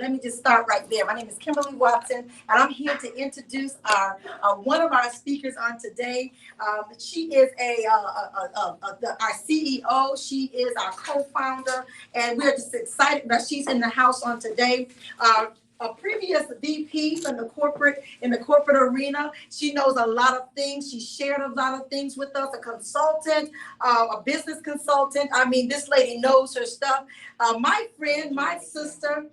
Let me just start right there. My name is Kimberly Watson, and I'm here to introduce our one of our speakers on today. She is our CEO. She is our co-founder, and we're just excited that she's in the house on today. A previous VP from the corporate arena. She knows a lot of things. She shared a lot of things with us. A consultant, a business consultant. I mean, this lady knows her stuff. My friend, my sister,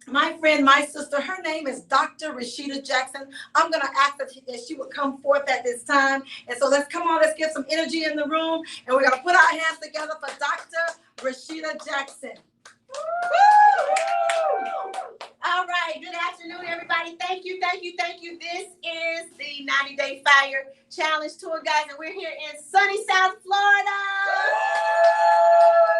her name is Dr. Rashida Jackson. I'm going to ask that she would come forth at this time. And so let's get some energy in the room. And we're going to put our hands together for Dr. Rashida Jackson. All right. Good afternoon, everybody. Thank you. This is the 90-Day Fire Challenge Tour, guys, and we're here in sunny South Florida.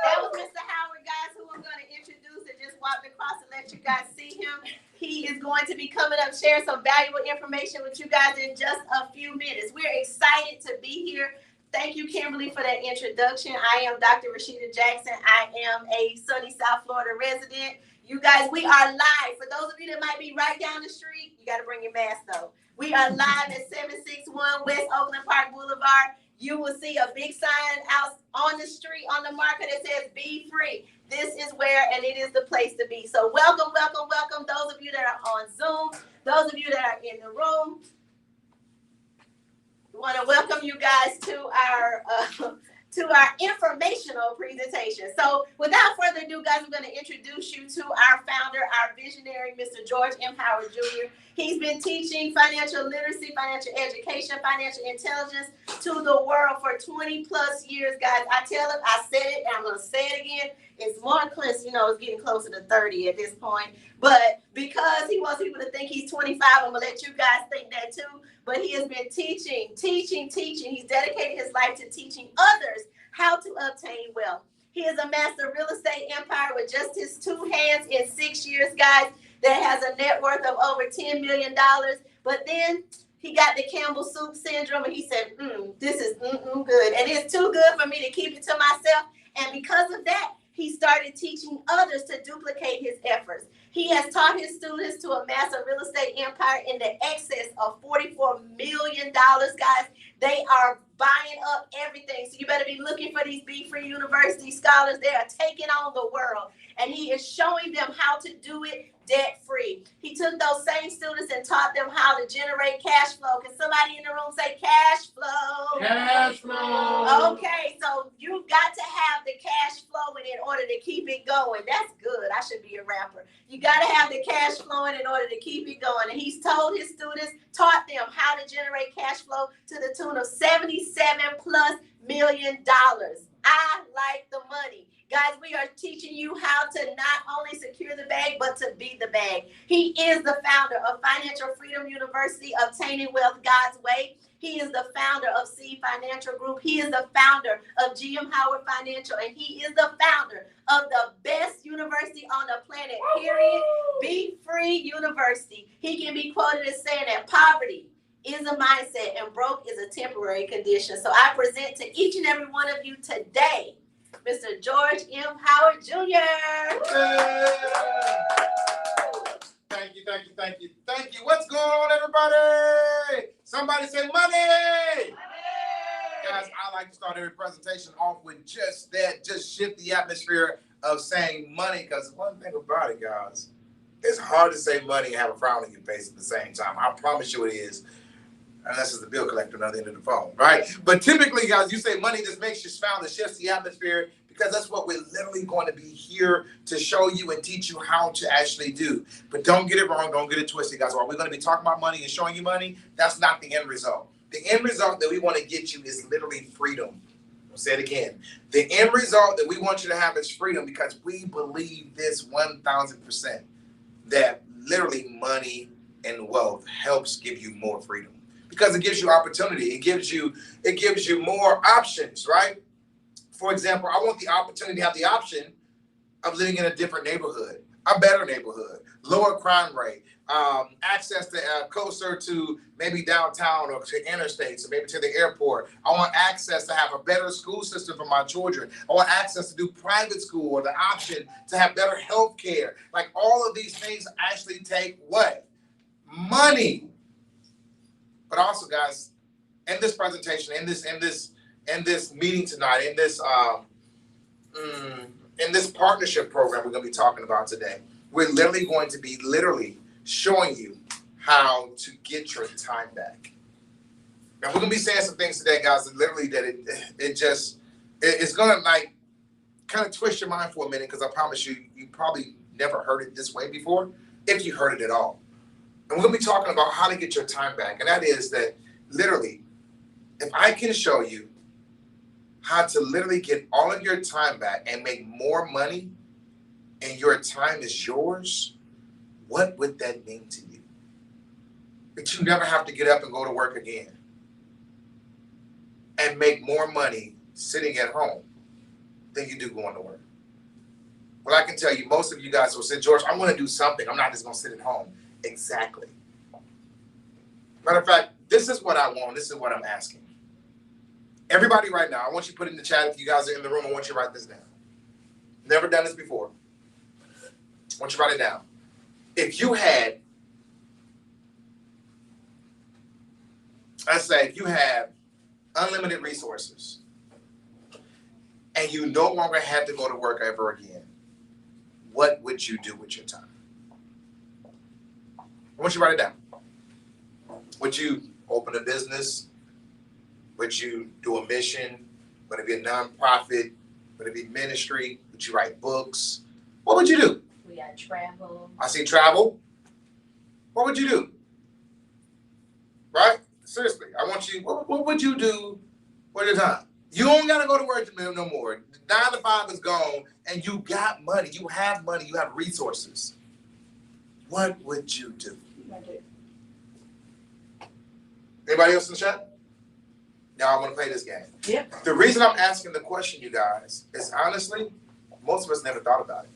That was Mr. Howard, guys, who I'm going to introduce and just walk across and let you guys see him. He is going to be coming up, sharing some valuable information with you guys in just a few minutes. We're excited to be here. Thank you, Kimberly, for that introduction. I am Dr. Rashida Jackson. I am a sunny South Florida resident. You guys, we are live. For those of you that might be right down the street, you got to bring your mask, though. We are live at 761 West Oakland Park Boulevard. You will see a big sign out on the street, on the marker that says "Be Free." This is where, and it is the place to be. So welcome. Those of you that are on Zoom, those of you that are in the room. We want to welcome you guys to our informational presentation. So without further ado, guys, I'm going to introduce you to our founder, our visionary, Mr. George M. Howard Jr. He's been teaching financial literacy, financial education, financial intelligence to the world for 20 plus years, guys. I tell him, I said it, and I'm going to say it again. It's more close, it's getting closer to 30 at this point. But because he wants people to think he's 25, I'm going to let you guys think that too. But he has been teaching. He's dedicated his life to teaching others how to obtain wealth. He is a master real estate empire with just his two hands in 6 years, guys, that has a net worth of over $10 million. But then he got the Campbell Soup syndrome, and he said, this is good. And it's too good for me to keep it to myself. And because of that, he started teaching others to duplicate his efforts. He has taught his students to amass a real estate empire in the excess of $44 million, guys. They are buying up everything. So you better be looking for these Be Free University scholars. They are taking on the world. And he is showing them how to do it debt-free. He took those same students and taught them how to generate cash flow. Can somebody in the room say cash flow? Cash flow. Okay, so you got to have the cash flowing in order to keep it going. That's good. I should be a rapper. You got to have the cash flowing in order to keep it going. And he's told his students, taught them how to generate cash flow to the tune of $77+ million. I like the money. Guys, we are teaching you how to not only secure the bag, but to be the bag. He is the founder of Financial Freedom University, Obtaining Wealth God's Way. He is the founder of Seed Financial Group. He is the founder of GM Howard Financial, and he is the founder of the best university on the planet, period, Be Free University. He can be quoted as saying that poverty is a mindset and broke is a temporary condition. So I present to each and every one of you today, Mr. George M. Howard Jr. Yeah. Thank you. What's going on, everybody? Somebody say money. Guys, I like to start every presentation off with just that. Just shift the atmosphere of saying money, because one thing about it, guys, it's hard to say money and have a frown on your face at the same time. I promise you it is. Unless it's the bill collector on the other end of the phone, right? But typically, guys, you say money just makes you smile and shifts the atmosphere, because that's what we're literally going to be here to show you and teach you how to actually do. But don't get it wrong. Don't get it twisted, guys. While we're going to be talking about money and showing you money, that's not the end result. The end result that we want to get you is literally freedom. I'll say it again. The end result that we want you to have is freedom, because we believe this 1,000% that literally money and wealth helps give you more freedom. Because it gives you opportunity. It gives you more options, right? For example, I want the opportunity to have the option of living in a different neighborhood, a better neighborhood, lower crime rate, access to closer to maybe downtown or to interstates or maybe to the airport. I want access to have a better school system for my children. I want access to do private school or the option to have better health care. Like all of these things actually take what? Money. But also, guys, in this presentation, in this meeting tonight, in this partnership program we're going to be talking about today, we're literally going to be showing you how to get your time back. Now we're going to be saying some things today, guys, that literally that it's going to like kind of twist your mind for a minute, because I promise you probably never heard it this way before, if you heard it at all. And we're going to be talking about how to get your time back. And that is that literally, if I can show you how to literally get all of your time back and make more money, and your time is yours, what would that mean to you? That you never have to get up and go to work again and make more money sitting at home than you do going to work. Well, I can tell you, most of you guys will say, George, I'm going to do something. I'm not just going to sit at home. Exactly. Matter of fact, this is what I want. This is what I'm asking. Everybody right now, I want you to put in the chat, if you guys are in the room, I want you to write this down. Never done this before. I want you to write it down. If you had, let's say, if you have unlimited resources and you no longer had to go to work ever again, what would you do with your time? I want you to write it down. Would you open a business? Would you do a mission? Would it be a nonprofit? Would it be ministry? Would you write books? What would you do? We got travel. I see travel. What would you do? Right? Seriously, I want you, what would you do with your time? You don't got to go to work no more. 9 to 5 is gone, and you got money. You have money. You have resources. What would you do? Anybody else in the chat? Now I want to play this game. Yeah. The reason I'm asking the question, you guys, is honestly, most of us never thought about it.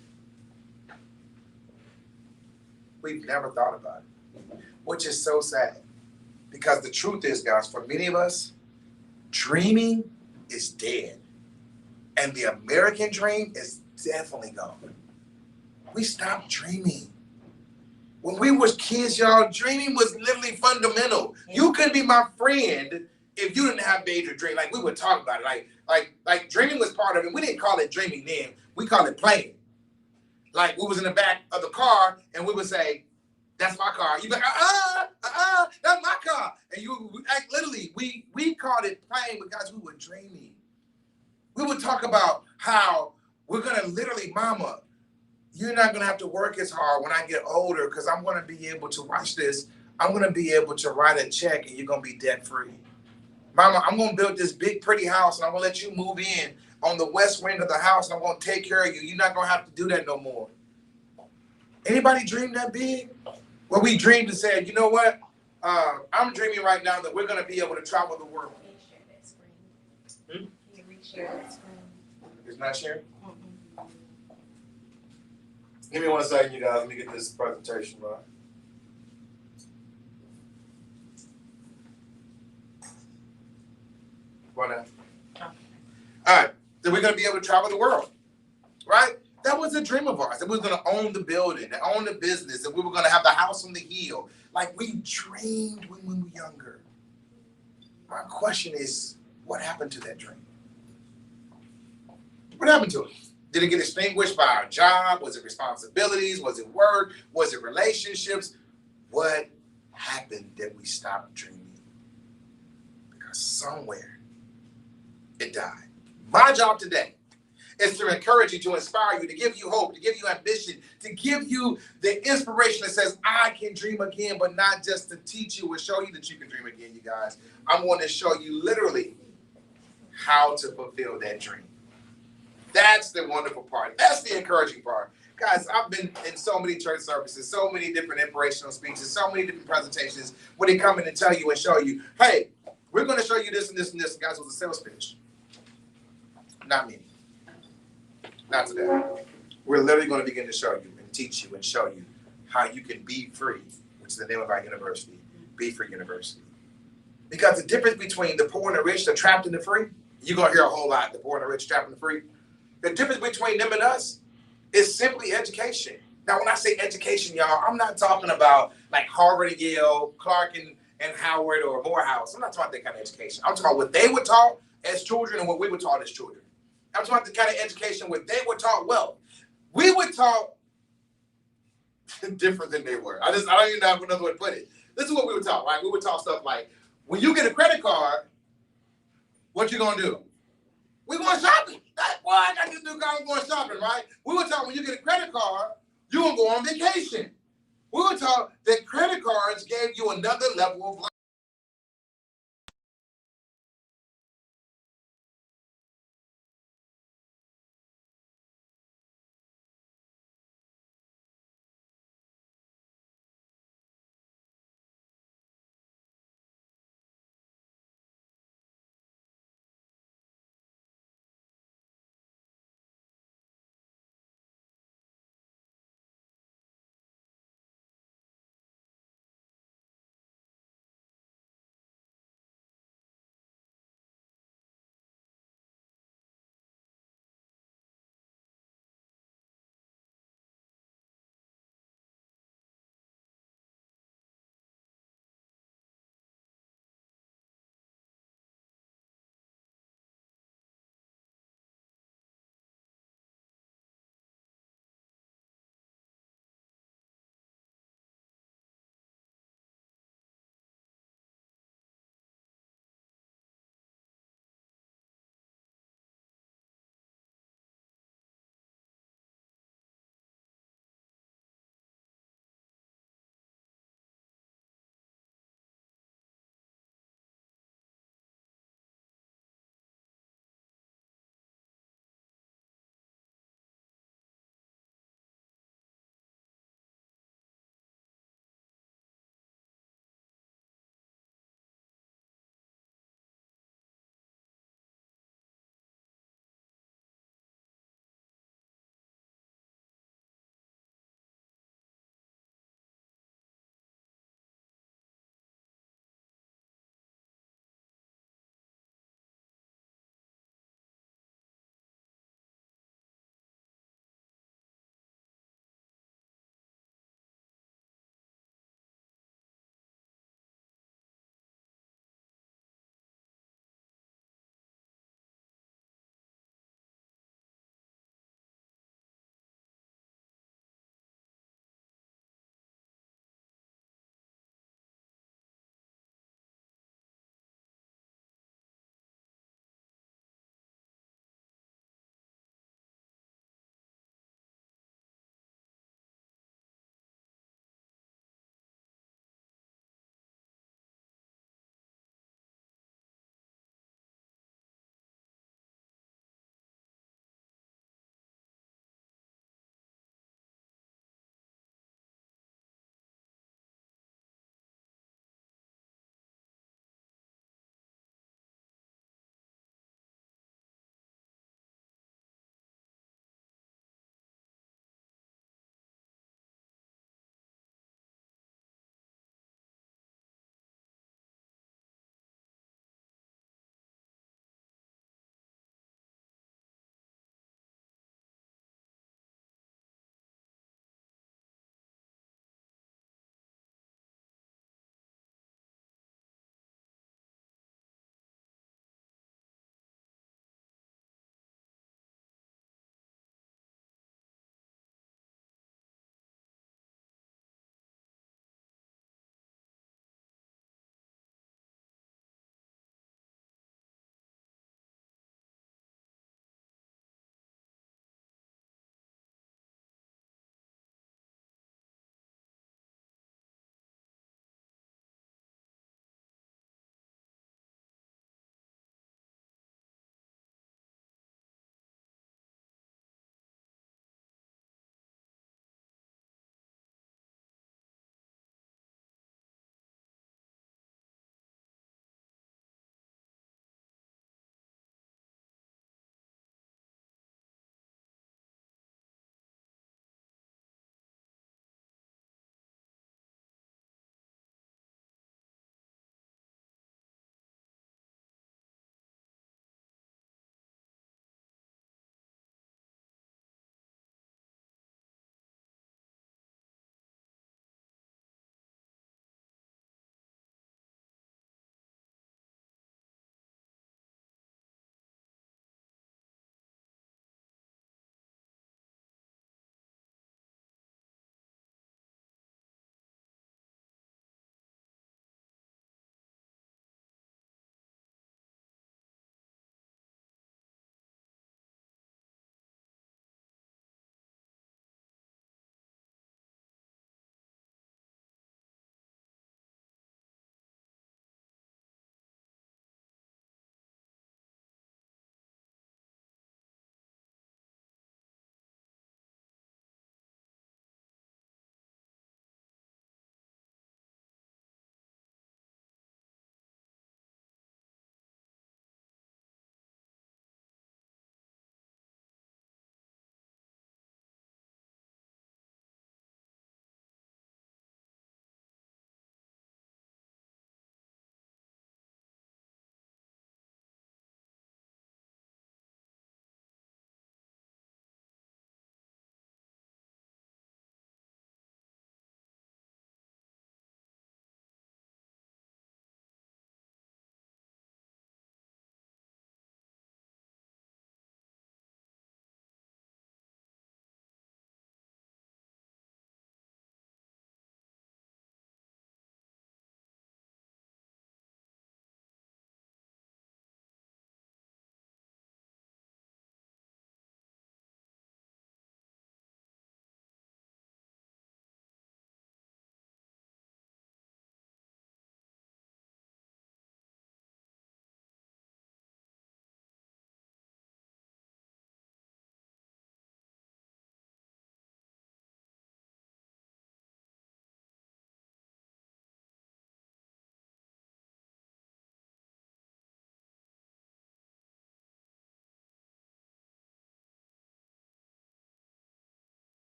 We've never thought about it, which is so sad. Because the truth is, guys, for many of us, dreaming is dead. And the American dream is definitely gone. We stopped dreaming. When we was kids, y'all, dreaming was literally fundamental. You couldn't be my friend if you didn't have major dream. Like, we would talk about it. Like dreaming was part of it. We didn't call it dreaming then. We called it playing. Like, we was in the back of the car and we would say, that's my car. You'd be like, that's my car. And you, like, literally, we called it playing because we were dreaming. We would talk about how we're going to literally, mama, you're not going to have to work as hard when I get older, because I'm going to be able to, watch this, I'm going to be able to write a check and you're going to be debt free. Mama, I'm going to build this big, pretty house and I'm going to let you move in on the west wing of the house and I'm going to take care of you. You're not going to have to do that no more. Anybody dream that big? Well, we dreamed and said, you know what? I'm dreaming right now that we're going to be able to travel the world. Can you share that screen? Can you re-share that screen? It's not sharing? Give me 1 second, you guys. Let me get this presentation right. Why not? Okay. All right. Then we're going to be able to travel the world, right? That was a dream of ours. That we were going to own the building, and own the business, and we were going to have the house on the hill. Like, we dreamed when we were younger. My question is, what happened to that dream? What happened to it? Did it get extinguished by our job? Was it responsibilities? Was it work? Was it relationships? What happened that we stopped dreaming? Because somewhere it died. My job today is to encourage you, to inspire you, to give you hope, to give you ambition, to give you the inspiration that says, I can dream again, but not just to teach you or show you that you can dream again, you guys. I'm going to show you literally how to fulfill that dream. That's the wonderful part. That's the encouraging part. Guys, I've been in so many church services, so many different inspirational speeches, so many different presentations where they come in and tell you and show you, hey, we're going to show you this and this and this. And guys, it was a sales pitch. Not me. Not today. We're literally going to begin to show you and teach you and show you how you can be free, which is the name of our university, Be Free University. Because the difference between the poor and the rich, the trapped and the free, you're going to hear a whole lot, the poor and the rich, trapped and the free. The difference between them and us is simply education. Now, when I say education, y'all, I'm not talking about like Harvard and Yale, Clark and Howard or Morehouse. I'm not talking about that kind of education. I'm talking about what they were taught as children and what we were taught as children. I'm talking about the kind of education where they were taught well. We were taught different than they were. I don't even know another way to put it. This is what we were taught, right? We were taught stuff like, when you get a credit card, what you gonna do? We going shopping. Boy, I got this new car, I'm going shopping, right? We were taught when you get a credit card, you gonna go on vacation. We were taught that credit cards gave you another level of life.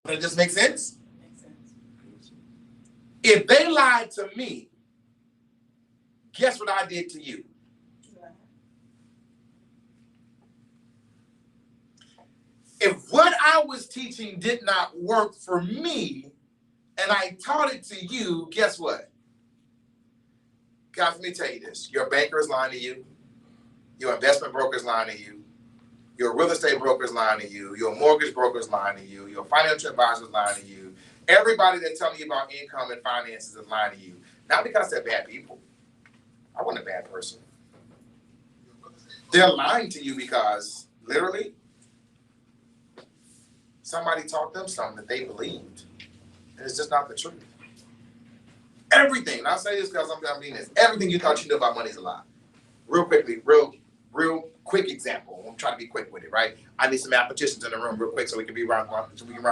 Does it just make sense? If they lied to me, guess what I did to you? If what I was teaching did not work for me and I taught it to you, guess what? Guys, let me tell you this. Your banker is lying to you. Your investment broker is lying to you. Your real estate broker is lying to you. Your mortgage broker is lying to you. Your financial advisor is lying to you. Everybody that's telling you about income and finances is lying to you. Not because they're bad people. I wasn't a bad person. They're lying to you because literally somebody taught them something that they believed. And it's just not the truth. Everything, and I'll say this because I'm being this, everything you thought you knew about money is a lie. Real quickly, real quick example. I'm trying to be quick with it, right? I need some mathematicians in the room real quick so we can run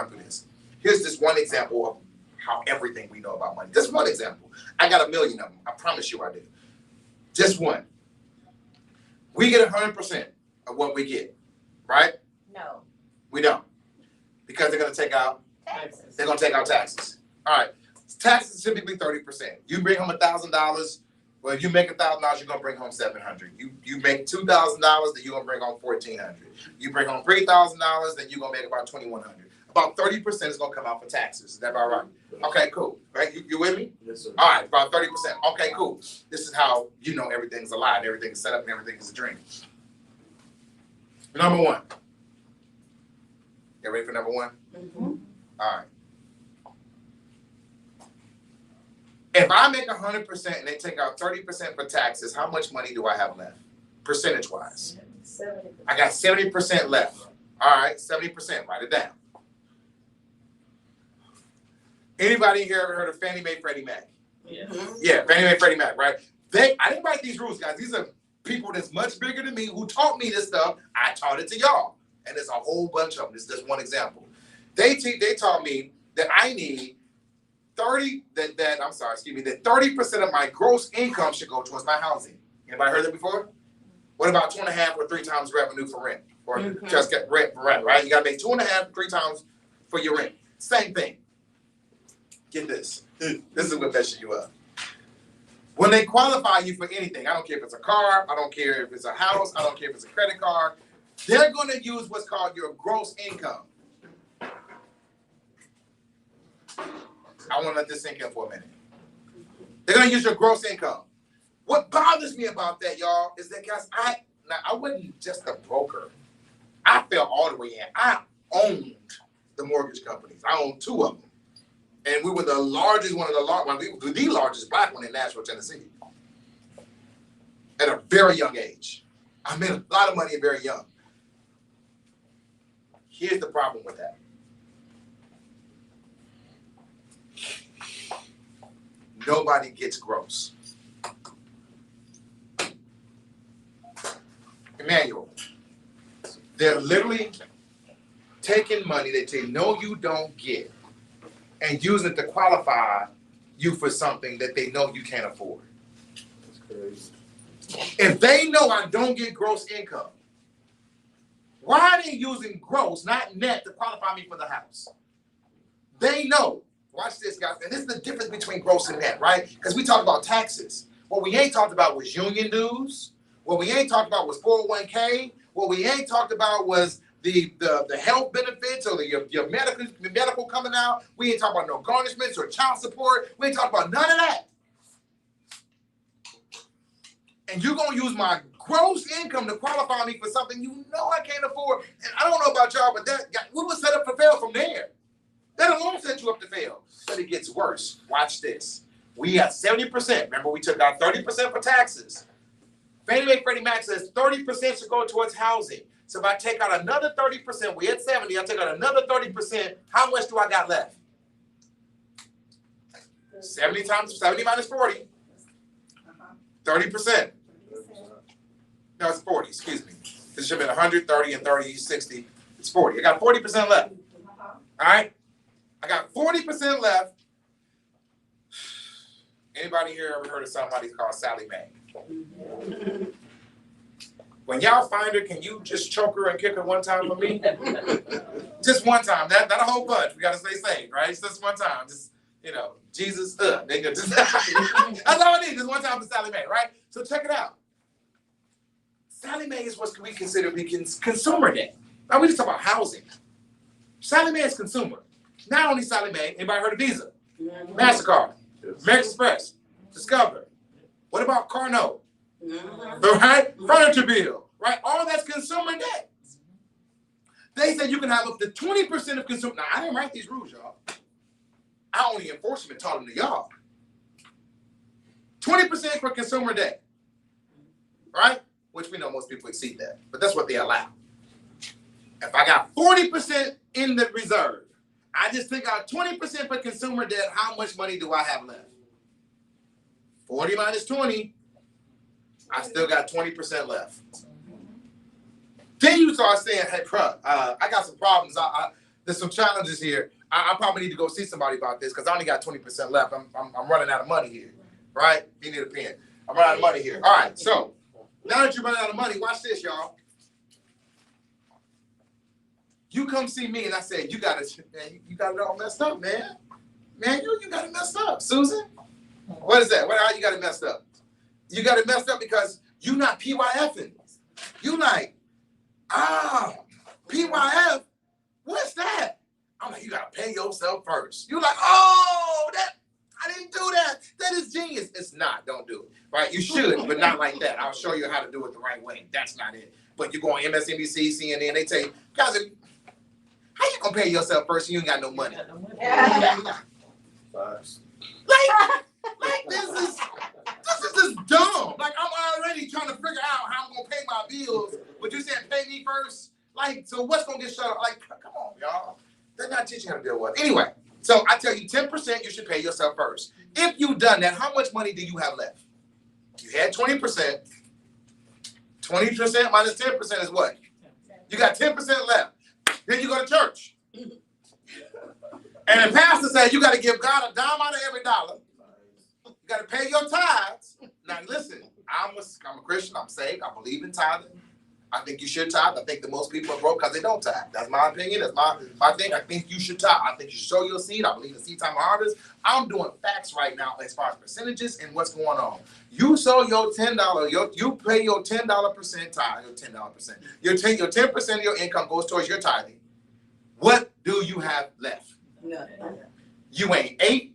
through this. Here's just one example of how everything we know about money. Just one example. I got a million of them. I promise you I do. Just one. We get 100% of what we get, right? No. We don't. Because they're going to take out Taxes. They're gonna take out taxes. All right. Taxes is typically 30%. You bring home $1,000. Well, if you make $1,000, you're gonna bring home $700. You make $2,000, then you're gonna bring home $1,400. You bring home $3,000, then you're gonna make about $2,100. About 30% is gonna come out for taxes. Is that about right? Okay, cool. Right? You with me? Yes, sir. All right, about 30%. Okay, cool. This is how you know everything's a lie and everything's set up and everything is a dream. Number one. You ready for number one? Mm-hmm. All right. If I make 100% and they take out 30% for taxes, how much money do I have left? Percentage-wise. 70%. I got 70% left. All right, 70%. Write it down. Anybody here ever heard of Fannie Mae, Freddie Mac? Yeah. Yeah, Fannie Mae, Freddie Mac, right? I didn't write these rules, guys. These are people that's much bigger than me who taught me this stuff. I taught it to y'all. And there's a whole bunch of them. This is just one example. They taught me that I need 30% of my gross income should go towards my housing. Anybody heard that before? What about 2.5 or 3 times revenue for rent? Or just get rent for rent, right? You gotta make 2.5, 3 times for your rent. Same thing. Get this. This is what messes you up. When they qualify you for anything, I don't care if it's a car, I don't care if it's a house, I don't care if it's a credit card, they're gonna use what's called your gross income. I want to let this sink in for a minute. They're going to use your gross income. What bothers me about that, y'all, is that, guys, I wasn't just a broker. I fell all the way in. I owned the mortgage companies. I owned 2 of them. And we were the largest, we were the largest black one in Nashville, Tennessee. At a very young age. I made a lot of money very young. Here's the problem with that. Nobody gets gross. Emmanuel, they're literally taking money that they know you don't get and using it to qualify you for something that they know you can't afford. That's crazy. If they know I don't get gross income, why are they using gross, not net, to qualify me for the house? They know. Watch this, guys. And this is the difference between gross and net, right? Because we talked about taxes. What we ain't talked about was union dues. What we ain't talked about was 401k. What we ain't talked about was the health benefits or your medical coming out. We ain't talking about no garnishments or child support. We ain't talking about none of that. And you're going to use my gross income to qualify me for something you know I can't afford. And I don't know about y'all, but we were set up to fail from there. That alone set you up to fail. But it gets worse. Watch this. We got 70%. Remember, we took out 30% for taxes. Fannie Mae, Freddie Mac says 30% should go towards housing. So if I take out another 30%, we had 70, I take out another 30%, how much do I got left? 70 minus 40, 30%. No, it's 40, excuse me. This should have been 130 and 30, 60. It's 40. I got 40% left. All right? I got 40% left. Anybody here ever heard of somebody called Sally Mae? When y'all find her, can you just choke her and kick her one time for me? Just one time. Not a whole bunch. We gotta stay safe, right? Just one time. Just, Jesus, nigga. That's all I need. Just one time for Sallie Mae, right? So check it out. Sallie Mae is what we consider consumer debt. Now we just talk about housing. Sallie Mae is consumer. Not only Sallie Mae, anybody heard of Visa? MasterCard, American Express, Discover. What about car note? Right? Furniture bill, right? All that's consumer debt. They said you can have up to 20% of consumer. Now, I didn't write these rules, y'all. I only enforcement taught them to y'all. 20% for consumer debt, right? Which we know most people exceed that, but that's what they allow. If I got 40% in the reserve, I just took out 20% for consumer debt, how much money do I have left? 40 minus 20. I still got 20% left. Then you start saying, hey, I got some problems. There's some challenges here. I probably need to go see somebody about this because I only got 20% left. I'm running out of money here, right? You need a pen. I'm running out of money here. All right, so now that you're running out of money, watch this, y'all. You come see me and I say, you got it all messed up, man. Man, you got it messed up, Susan. What is that? How you got it messed up? You got it messed up because you not PYFing. You like, PYF? What's that? I'm like, you gotta pay yourself first. You're like, oh, I didn't do that. That is genius. It's not. Don't do it. Right? You should, but not like that. I'll show you how to do it the right way. That's not it. But you go on MSNBC, CNN, they tell you, guys, how you gonna pay yourself first and you ain't got no money? Like this is just dumb. Like I'm already trying to figure out how I'm gonna pay my bills, but you said pay me first. Like, so what's gonna get shut up? Like, come on, y'all. They're not teaching how to deal with it. Anyway, so I tell you 10% you should pay yourself first. If you've done that, how much money do you have left? You had 20%. 20% minus 10% is what? You got 10% left. Then you go to church. And the pastor said you got to give God a dime out of every dollar. You got to pay your tithes. Now listen, I'm a Christian. I'm saved. I believe in tithing. I think you should tithe. I think that most people are broke because they don't tithe. That's my opinion. That's my thing. I think you should tithe. I think you should sow your seed. I believe in seed time harvest. I'm doing facts right now as far as percentages and what's going on. You sow your $10. You pay your $10% tithe. Your $10%. Your 10% of your income goes towards your tithing. What do you have left? Nothing. You ain't ate.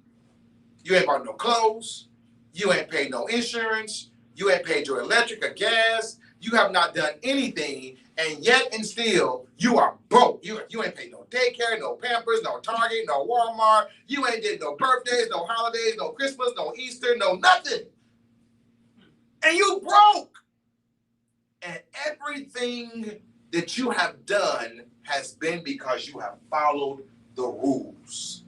You ain't bought no clothes. You ain't paid no insurance. You ain't paid your electric or gas. You have not done anything, and yet and still you are broke. You ain't paid no daycare, no Pampers, no Target, no Walmart. You ain't did no birthdays, no holidays, no Christmas, no Easter, no nothing. And you broke. And everything that you have done has been because you have followed the rules.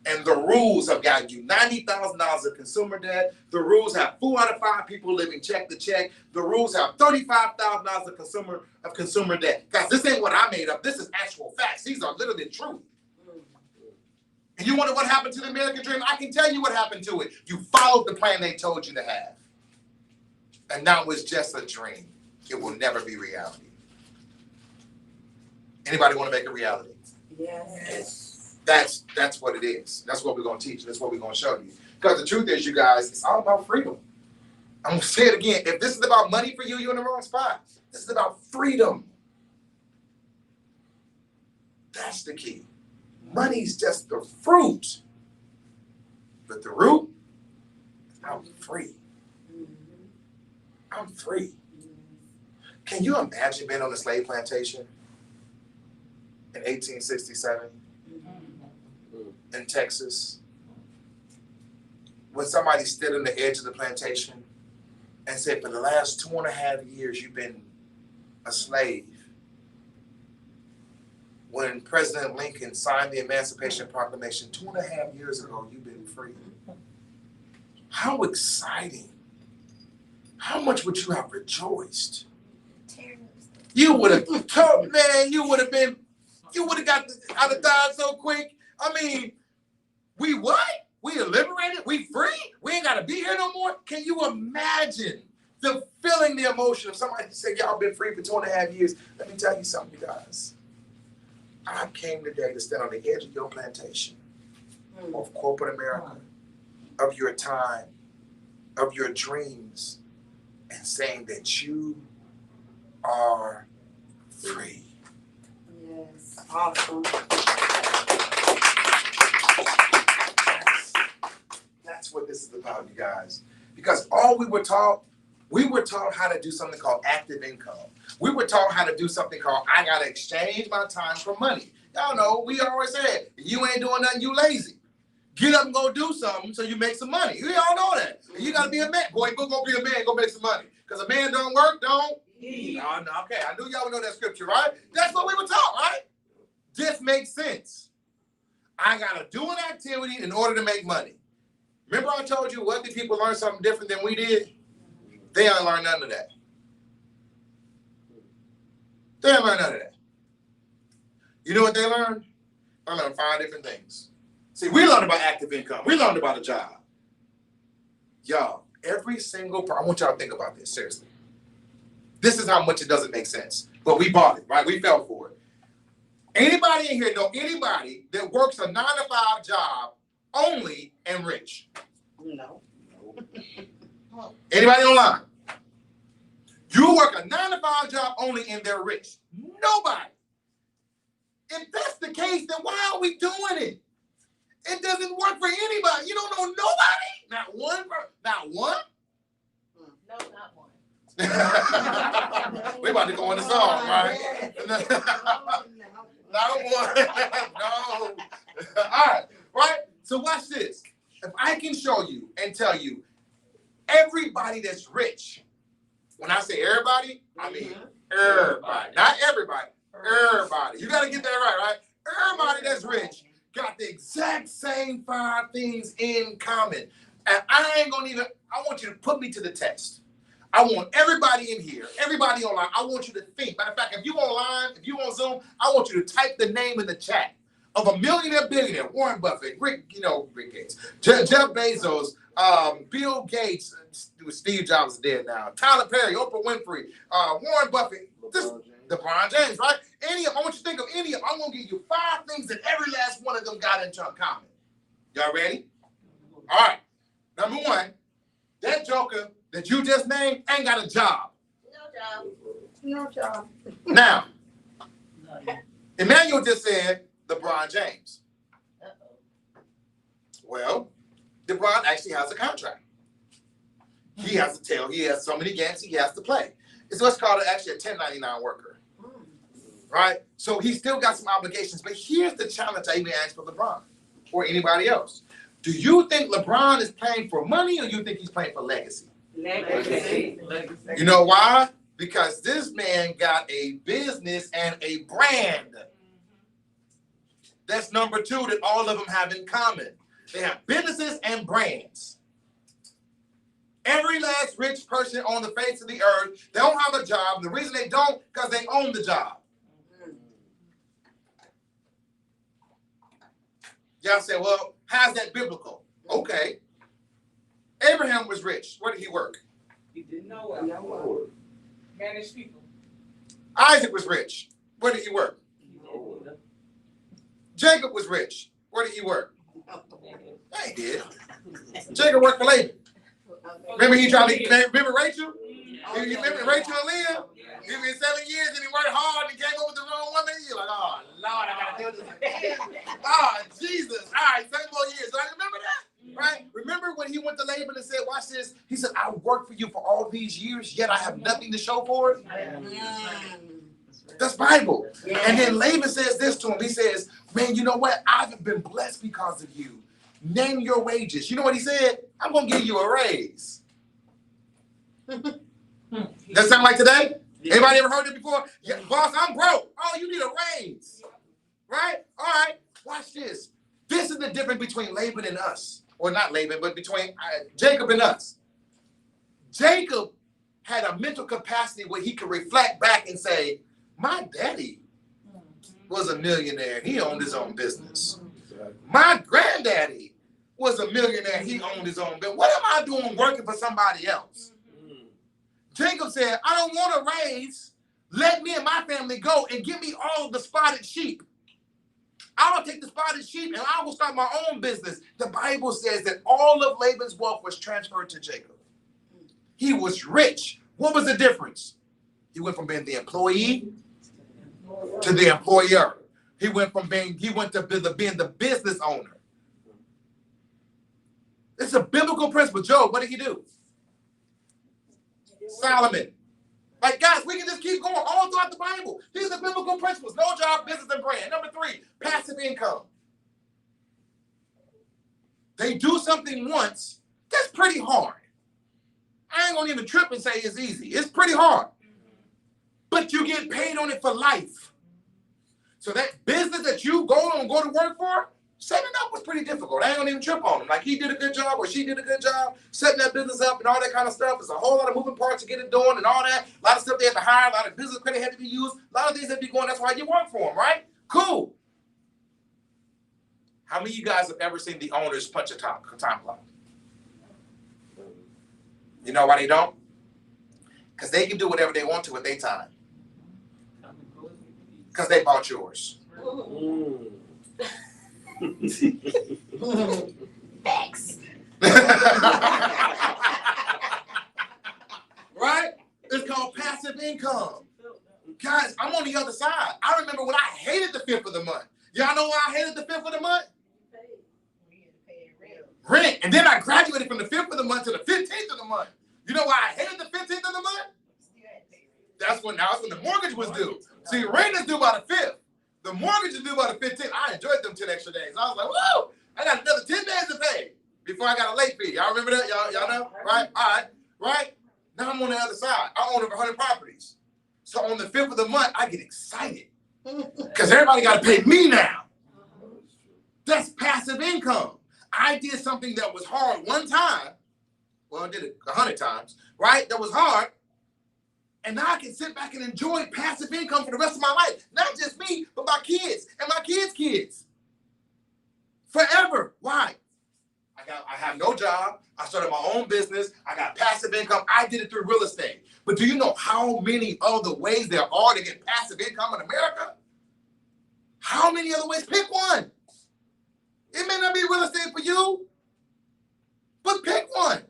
And the rules have gotten you $90,000 of consumer debt. The rules have 4 out of 5 people living check to check. The rules have $35,000 of consumer debt. Guys, this ain't what I made up. This is actual facts. These are literally truth. And you wonder what happened to the American dream? I can tell you what happened to it. You followed the plan they told you to have. And now it's just a dream. It will never be reality. Anybody want to make it reality? Yes. That's what it is. That's what we're going to teach. That's what we're going to show you. Because the truth is, you guys, it's all about freedom. I'm going to say it again. If this is about money for you, you're in the wrong spot. This is about freedom. That's the key. Money's just the fruit. But the root, I'm free. I'm free. Can you imagine being on a slave plantation in 1867? In Texas, when somebody stood on the edge of the plantation and said, for the last 2.5 years, you've been a slave. When President Lincoln signed the Emancipation Proclamation 2.5 years ago, you've been free. How exciting. How much would you have rejoiced? You would have told, man, you would have got out of Dodge so quick. I mean, we what? We liberated? We free? We ain't got to be here no more? Can you imagine the feeling the emotion of somebody said, y'all been free for 2.5 years. Let me tell you something, you guys. I came today to stand on the edge of your plantation, of corporate America, of your time, of your dreams, and saying that you are free. Yes, awesome. That's what this is about, you guys. Because all we were taught how to do something called active income. We were taught how to do something called, I gotta exchange my time for money. Y'all know, we always said, you ain't doing nothing, you lazy. Get up and go do something so you make some money. We all know that. And you gotta be a man. Boy, go be a man, go make some money. Because a man don't work, don't. No, okay, I knew y'all would know that scripture, right? That's what we were taught, right? This makes sense. I gotta do an activity in order to make money. Remember I told you wealthy people learn something different than we did? They ain't learned none of that. They ain't learned none of that. You know what they learned? They learned 5 different things. See, we learned about active income. We learned about a job. Y'all, every single I want y'all to think about this, seriously. This is how much it doesn't make sense. But we bought it, right? We fell for it. Anybody in here know anybody that works a 9-to-5 job only and rich? No. Anybody online? You work a 9-to-5 job only and they're rich. Nobody. If that's the case, then why are we doing it? It doesn't work for anybody. You don't know nobody? Not one? Not one? No, not one. We're about to go on the song, right? Not one. No. All right, right? So watch this. If I can show you and tell you everybody that's rich, when I say everybody, I mean everybody. Not everybody. Everybody. You got to get that right? Everybody that's rich got the exact same 5 things in common. And I ain't gonna even, I want you to put me to the test. I want everybody in here, everybody online, I want you to think. Matter of fact, if you online, if you on Zoom, I want you to type the name in the chat of a millionaire, billionaire, Warren Buffett, Rick Gates, Jeff Bezos, Bill Gates, Steve Jobs is dead now, Tyler Perry, Oprah Winfrey, Warren Buffett, LeBron James, right? Any of them, I want you to think of any of them. I'm going to give you 5 things that every last one of them got in common. Y'all ready? All right. Number 1, that joker that you just named ain't got a job. No job. Now, Emmanuel just said LeBron James. Well, LeBron actually has a contract. He has to tell, he has so many games he has to play. It's what's called actually a 1099 worker. Right? So he's still got some obligations. But here's the challenge I even asked for LeBron or anybody else. Do you think LeBron is playing for money or you think he's playing for legacy? Legacy. You know why? Because this man got a business and a brand. That's number 2 that all of them have in common. They have businesses and brands. Every last rich person on the face of the earth, they don't have a job. The reason they don't, because they own the job. Y'all say, well, how's that biblical? Okay. Abraham was rich. Where did he work? You didn't know it. Manage people. Isaac was rich. Where did he work? Jacob was rich. Where did he work? Yeah, he did. Jacob worked for Laban. Remember remember Rachel? You remember Rachel and Leah? He was 7 years and he worked hard and he came up with the wrong woman. You're like, oh, Lord, I got to do this. Oh, Jesus. All right, 7 more years. So I remember that, right? Remember when he went to Laban and said, watch this. He said, I worked for you for all these years, yet I have nothing to show for it. That's Bible. And then Laban says this to him. He says, man, you know what? I've been blessed because of you. Name your wages. You know what he said? I'm going to give you a raise. That sound like today? Anybody ever heard it before? Yeah, boss, I'm broke. Oh, you need a raise. Right? All right. Watch this. This is the difference between Laban and us. Or not Laban, but between Jacob and us. Jacob had a mental capacity where he could reflect back and say, my daddy was a millionaire. He owned his own business. My granddaddy was a millionaire. He owned his own business. What am I doing working for somebody else? Jacob said, I don't want to raise. Let me and my family go and give me all of the spotted sheep. I'll take the spotted sheep and I will start my own business. The Bible says that all of Laban's wealth was transferred to Jacob. He was rich. What was the difference? He went from being the employee to the employer. He went to being the business owner. It's a biblical principle. Job, what did he do? Solomon. Like, guys, we can just keep going all throughout the Bible. These are biblical principles. No job, business, and brand. Number 3, passive income. They do something once. That's pretty hard. I ain't going to even trip and say it's easy. It's pretty hard. But you get paid on it for life. So that business that you go to work for, setting it up was pretty difficult. I ain't gonna even trip on him. Like, he did a good job or she did a good job setting that business up and all that kind of stuff. It's a whole lot of moving parts to get it done and all that. A lot of stuff they had to hire, a lot of business credit had to be used, a lot of things had to be going. That's why you work for them, right? Cool. How many of you guys have ever seen the owners punch a time clock? You know why they don't? Because they can do whatever they want to with their time. Because they bought yours. Facts. Right? It's called passive income. Guys, I'm on the other side. I remember when I hated the 5th of the month. Y'all know why I hated the 5th of the month? Rent. And then I graduated from the 5th of the month to the 15th of the month. You know why I hated the 15th of the month? That's when the mortgage was due. See, rent is due by the 5th. The mortgage is due by the 15th. I enjoyed them 10 extra days. I was like, whoa, I got another 10 days to pay before I got a late fee. Y'all remember that? Y'all know? Right? All right. Right? Now I'm on the other side. I own over 100 properties. So on the 5th of the month, I get excited because everybody got to pay me now. That's passive income. I did something that was hard one time. Well, I did it 100 times, right? That was hard. And now I can sit back and enjoy passive income for the rest of my life. Not just me, but my kids and my kids' kids. Forever. Why? I have no job. I started my own business. I got passive income. I did it through real estate. But do you know how many other ways there are to get passive income in America? How many other ways? Pick one. It may not be real estate for you, but pick one.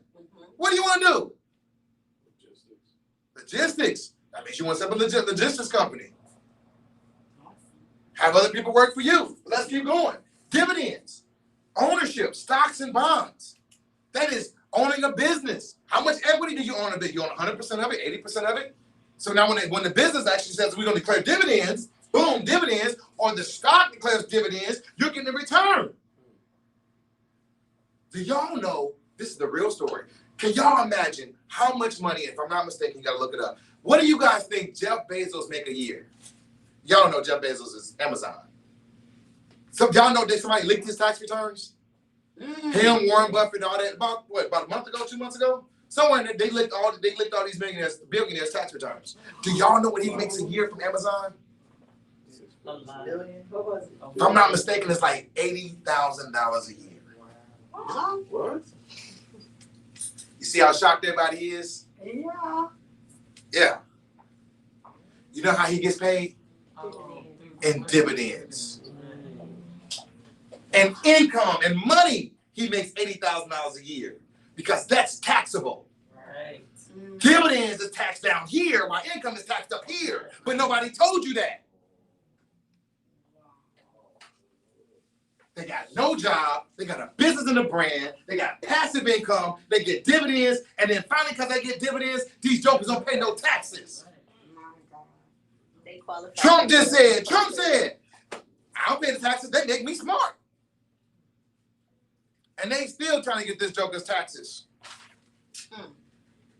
What do you want to do? Logistics. That means you want to set up a logistics company. Have other people work for you. Let's keep going. Dividends. Ownership. Stocks and bonds. That is owning a business. How much equity do you own a bit? You own 100% of it, 80% of it? So now when the business actually says we're going to declare dividends, boom, dividends, or the stock declares dividends, you're getting a return. Do y'all know, this is the real story. Can y'all imagine how much money, if I'm not mistaken, you got to look it up. What do you guys think Jeff Bezos make a year? Y'all know Jeff Bezos is Amazon. So y'all know that somebody leaked his tax returns? Him, Warren Buffett, all that. About a month ago, 2 months ago? Somewhere they leaked all these billionaires tax returns. Do y'all know what he makes a year from Amazon? If I'm not mistaken, it's like $80,000 a year. What? You see how shocked everybody is? Yeah. Yeah. You know how he gets paid? In dividends. And income and money, he makes $80,000 a year because that's taxable. Right. Dividends is taxed down here while income is taxed up here. But nobody told you that. They got no job, they got a business and a brand, they got passive income, they get dividends, and then finally because they get dividends, these jokers don't pay no taxes. They qualify. Trump said, I don't pay the taxes, they make me smart. And they still trying to get this joker's taxes.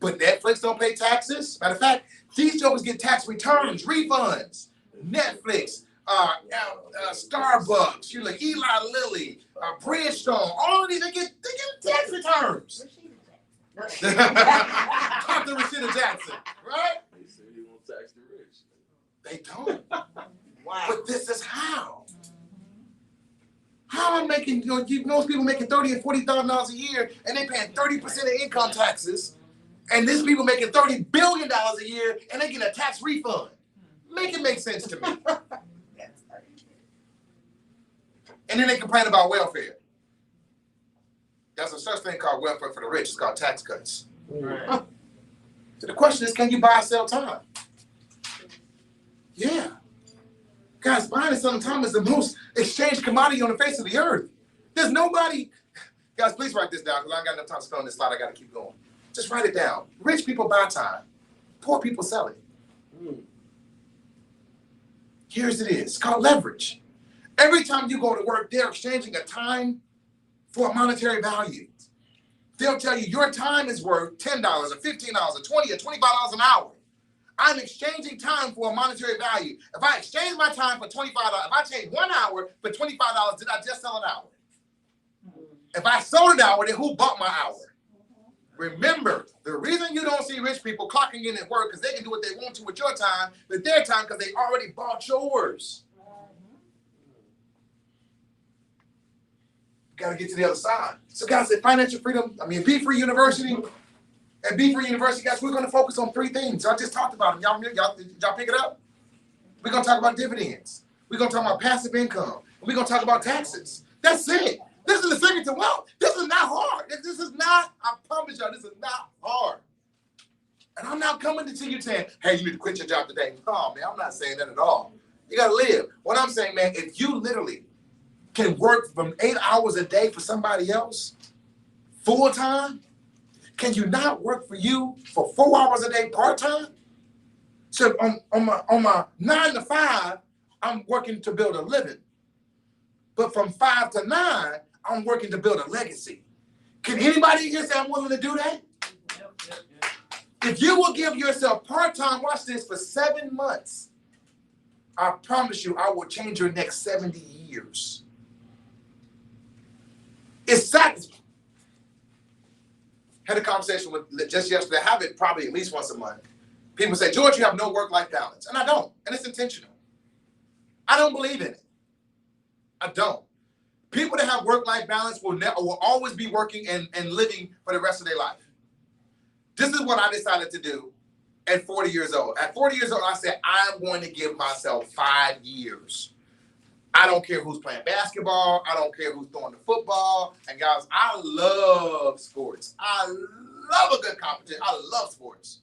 But Netflix don't pay taxes. Matter of fact, these jokers get tax returns, refunds. Netflix, Starbucks, you like Eli Lilly, Bridgestone, all of these, they get tax returns. Talk to Rashida Jackson, right? They said they won't tax the rich. They don't. Wow. But this is how. How I'm making, most people making $30,000 and $40,000 a year, and they paying 30% of income taxes, And there's people making $30 billion a year and they get a tax refund. Make it make sense to me. And then they complain about welfare. There's a such thing called welfare for the rich. It's called tax cuts. Right. So the question is, can you buy or sell time? Yeah. Guys, buying and selling time is the most exchanged commodity on the face of the earth. There's nobody. Guys, please write this down because I ain't got enough time to spend on this slide. I got to keep going. Just write it down. Rich people buy time. Poor people sell it. Here's it is. It's called leverage. Every time you go to work, they're exchanging a time for a monetary value. They'll tell you your time is worth $10 or $15 or $20 or $25 an hour. I'm exchanging time for a monetary value. If I exchange my time for $25, if I change 1 hour for $25, did I just sell an hour? If I sold an hour, then who bought my hour? Remember, the reason you don't see rich people clocking in at work because they can do what they want to with your time, with their time because they already bought yours. Got to get to the other side. So guys, at Financial Freedom, Be Free University, at Be Free University, guys, we're going to focus on 3 things. I just talked about them. Y'all pick it up? We're going to talk about dividends. We're going to talk about passive income. And we're going to talk about taxes. That's it. This is the secret to wealth. This is not hard. This is not, I promise y'all, this is not hard. And I'm not coming to you saying, hey, you need to quit your job today. No, man, I'm not saying that at all. You got to live. What I'm saying, man, if you literally can work from 8 hours a day for somebody else, full time, can you not work for you for 4 hours a day part time? So on my 9 to 5, I'm working to build a living. But from 5 to 9, I'm working to build a legacy. Can anybody here say I'm willing to do that? Yep. If you will give yourself part-time, watch this, for 7 months, I promise you I will change your next 70 years. It's satisfying. Had a conversation with just yesterday. I have it probably at least once a month. People say, George, you have no work-life balance. And I don't. And it's intentional. I don't believe in it. I don't. People that have work-life balance will always be working and living for the rest of their life. This is what I decided to do at 40 years old. At 40 years old, I said, I'm going to give myself 5 years. I don't care who's playing basketball. I don't care who's throwing the football. And guys, I love sports. I love a good competition. I love sports.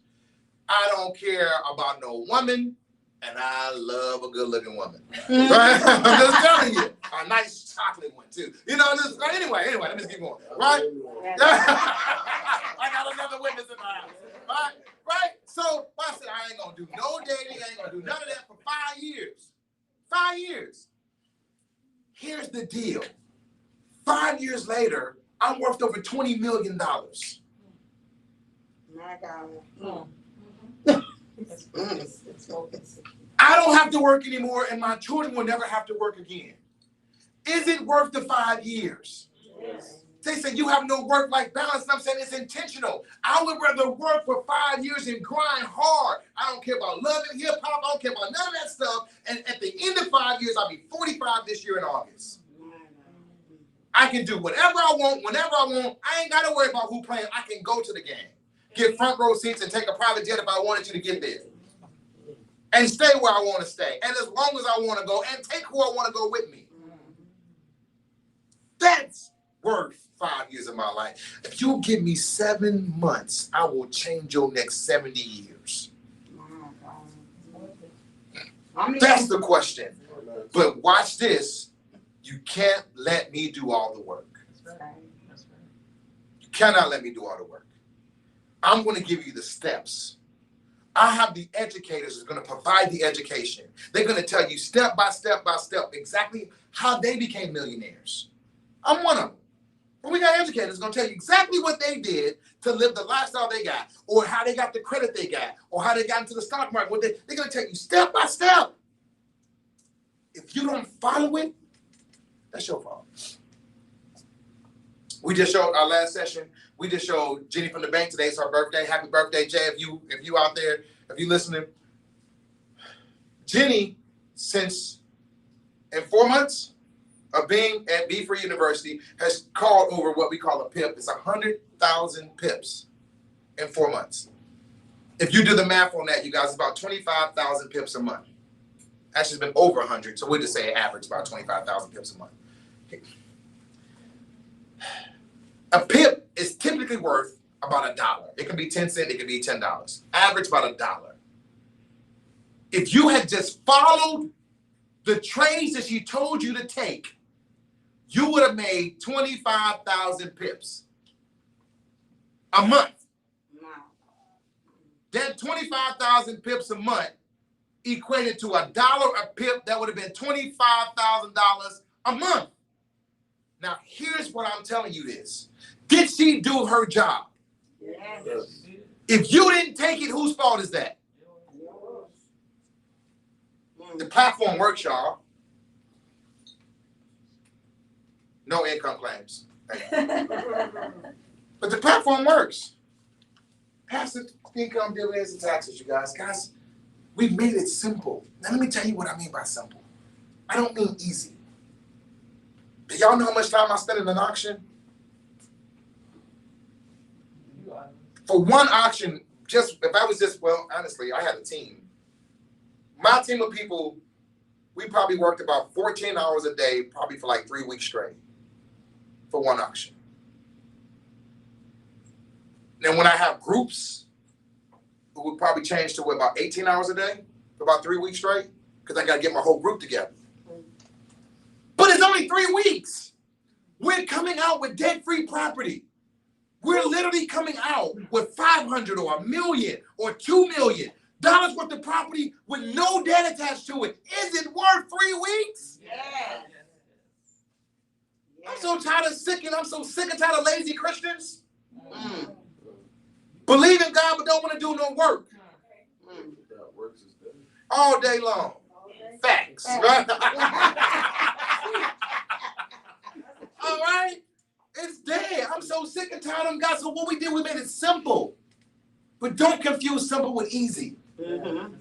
I don't care about no woman. And I love a good-looking woman. Right? I'm just telling you. A nice chocolate one, too. Anyway, let me just keep going. Right? I got another witness in my house. Right? So I said, I ain't going to do no dating. I ain't going to do none of that for 5 years. 5 years. Here's the deal. 5 years later, I'm worth over $20 million. My God. I don't have to work anymore, and my children will never have to work again. Is it worth the 5 years? Yes. They say you have no work-life balance, and I'm saying it's intentional. I would rather work for 5 years and grind hard. I don't care about love and hip-hop. I don't care about none of that stuff. And at the end of 5 years, I'll be 45 this year in August. I can do whatever I want, whenever I want. I ain't got to worry about who playing. I can go to the game, get front row seats, and take a private jet if I wanted you to get there. And stay where I want to stay. And as long as I want to go, and take who I want to go with me. That's worth 5 years of my life. If you give me 7 months, I will change your next 70 years. That's the question. But watch this. You can't let me do all the work. You cannot let me do all the work. I'm going to give you the steps. I have the educators who's going to provide the education. They're going to tell you step by step exactly how they became millionaires. I'm one of them. But we got educators going to tell you exactly what they did to live the lifestyle they got, or how they got the credit they got, or how they got into the stock market. They're going to tell you step by step. If you don't follow it, that's your fault. We just showed our last session. We just showed Jenny from the bank today. It's her birthday. Happy birthday, Jay. If you out there, if you listening, Jenny, since in 4 months of being at Be Free University, has called over what we call a PIP. It's 100,000 PIPs in 4 months. If you do the math on that, you guys, it's about 25,000 pips a month. Actually, it's been over 100, so we'll just say average about 25,000 pips a month. A pip is typically worth about $1. It can be 10 cents, it can be $10. Average about $1. If you had just followed the trades that she told you to take, you would have made 25,000 pips a month. That 25,000 pips a month equated to $1 a pip. That would have been $25,000 a month. Now, here's what I'm telling you this. Did she do her job? Yes. If you didn't take it, whose fault is that? The platform works, y'all. No income claims. But the platform works. Passive income, dividends, and taxes, you guys. Guys, we've made it simple. Now, let me tell you what I mean by simple. I don't mean easy. Do y'all know how much time I spend in an auction? For one auction, honestly, I had a team. My team of people, we probably worked about 14 hours a day, probably for like 3 weeks straight for one auction. Then when I have groups, it would probably change to about 18 hours a day for about 3 weeks straight, because I got to get my whole group together. But it's only 3 weeks. We're coming out with debt-free property. We're literally coming out with 500 or $1 million or $2 million worth of property with no debt attached to it. Is it worth 3 weeks? Yes. I'm so tired of sick and tired of lazy Christians. Believe in God but don't want to do no work. That works is dead. All day long. Facts. Right? All right? It's dead. I'm so sick and tired of them guys. So what we did, we made it simple. But don't confuse simple with easy. Mm-hmm.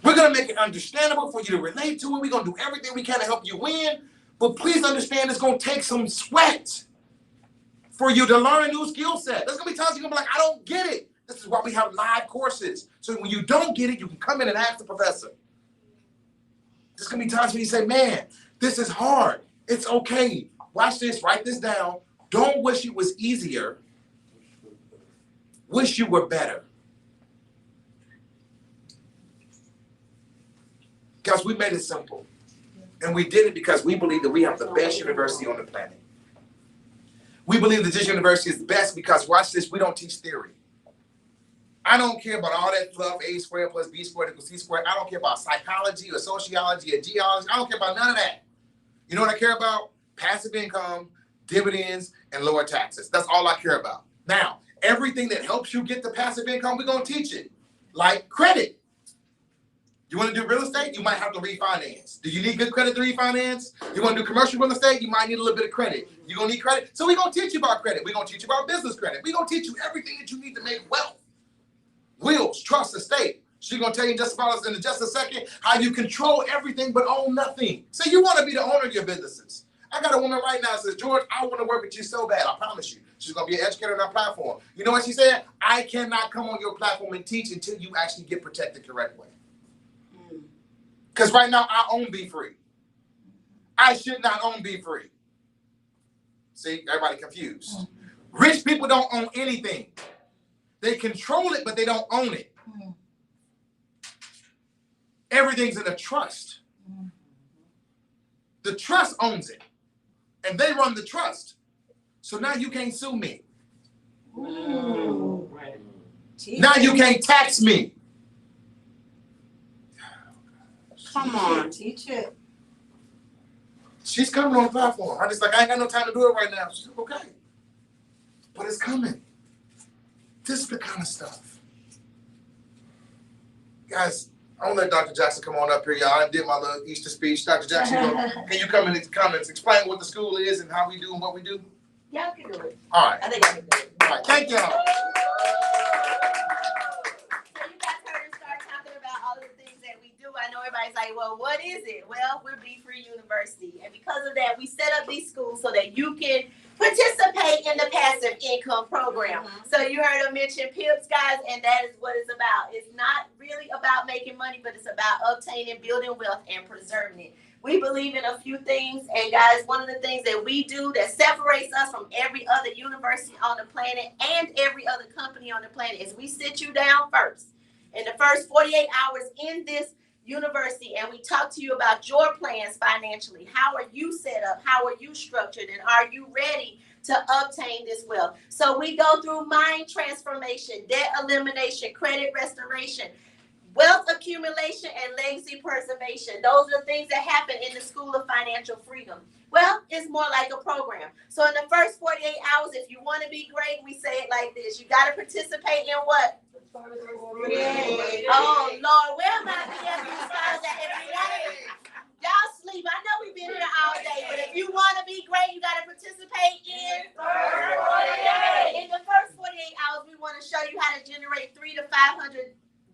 We're going to make it understandable for you to relate to it. We're going to do everything we can to help you win. But please understand it's going to take some sweat for you to learn a new skill set. There's going to be times you're going to be like, I don't get it. This is why we have live courses. So when you don't get it, you can come in and ask the professor. There's going to be times when you say, man, this is hard. It's okay. Watch this. Write this down. Don't wish it was easier. Wish you were better. Guys, we made it simple. And we did it because we believe that we have the best university on the planet. We believe that this university is best because, watch this, we don't teach theory. I don't care about all that fluff, A squared plus B squared equals C squared. I don't care about psychology or sociology or geology. I don't care about none of that. You know what I care about? Passive income, dividends, and lower taxes. That's all I care about. Now, everything that helps you get the passive income, we're going to teach it. Like credit. You want to do real estate? You might have to refinance. Do you need good credit to refinance? You want to do commercial real estate? You might need a little bit of credit. You're going to need credit. So we're going to teach you about credit. We're going to teach you about business credit. We're going to teach you everything that you need to make wealth. Wills, trust, estate. She's going to tell you in just a second how you control everything but own nothing. So you want to be the owner of your businesses. I got a woman right now that says, George, I want to work with you so bad. I promise you. She's going to be an educator on our platform. You know what she said? I cannot come on your platform and teach until you actually get protected the correct way. Because right now, I own Be Free. I should not own Be Free. See, everybody confused. Rich people don't own anything. They control it, but they don't own it. Everything's in a trust. The trust owns it. And they run the trust. So now you can't sue me. Ooh. Now you can't tax me. Come on. Teach it. She's coming on the platform. I ain't got no time to do it right now. She's like, okay. But it's coming. This is the kind of stuff. Guys, I want to let Dr. Jackson come on up here, y'all. I did my little Easter speech. Dr. Jackson, can you come in the comments, explain what the school is and how we do and what we do? Y'all can do it. All right. I think I can do it. All right. Thank y'all. So you guys heard us start talking about all of the things that we do. I know everybody's like, well, what is it? Well, we're Be Free University. And because of that, we set up these schools so that you can participate in in the passive income program. So you heard him mention PIPs, guys, and that is what it's about. It's not really about making money, but it's about obtaining, building wealth, and preserving it. We believe in a few things, and guys, one of the things that we do that separates us from every other university on the planet and every other company on the planet is we sit you down first. In the first 48 hours in this university, and we talk to you about your plans financially. How are you set up? How are you structured? And are you ready to obtain this wealth? So we go through mind transformation, debt elimination, credit restoration, wealth accumulation, and legacy preservation. Those are the things that happen in the School of Financial Freedom. Well, it's more like a program. So in the first 48 hours, if you want to be great, we say it like this. You got to participate in what? Oh, Lord, where am I being these scholars at? If you want to, y'all sleep. I know we've been here all day, but if you want to be great, you got to participate in the first 48 hours, we want to show you how to generate $300 to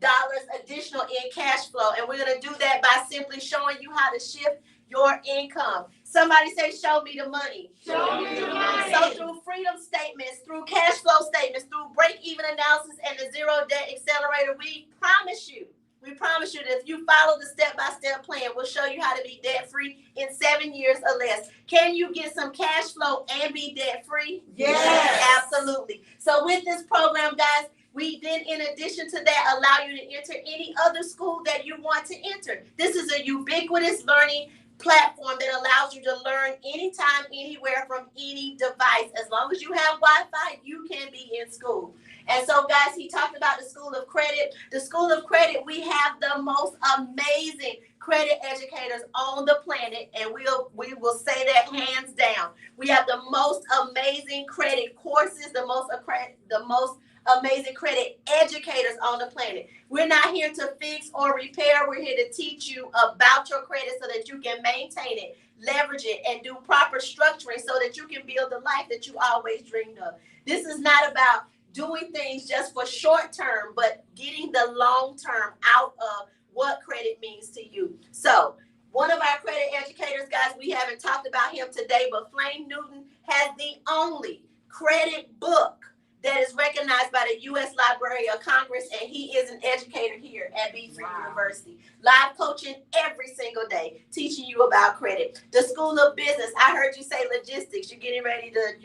$500 additional in cash flow. And we're going to do that by simply showing you how to shift your income. Somebody say, show me the money. Show me the money. So through freedom statements, through cash flow statements, through break-even analysis and the zero debt accelerator, we promise you that if you follow the step-by-step plan, we'll show you how to be debt-free in 7 years or less. Can you get some cash flow and be debt-free? Yes. Absolutely. So with this program, guys, we then, in addition to that, allow you to enter any other school that you want to enter. This is a ubiquitous learning platform that allows you to learn anytime, anywhere, from any device. As long as you have Wi-Fi, you can be in school. And so, guys, he talked about the School of Credit. The School of Credit, we have the most amazing credit educators on the planet, and we will say that hands down. We have the most amazing credit courses, the most amazing credit educators on the planet. We're not here to fix or repair. We're here to teach you about your credit so that you can maintain it, leverage it, and do proper structuring so that you can build the life that you always dreamed of. This is not about doing things just for short term, but getting the long term out of what credit means to you. So one of our credit educators, guys, we haven't talked about him today, but Flame Newton has the only credit book that is recognized by the U.S. Library of Congress, and he is an educator here at Be Free University. Live coaching every single day, teaching you about credit. The School of Business, I heard you say logistics. You're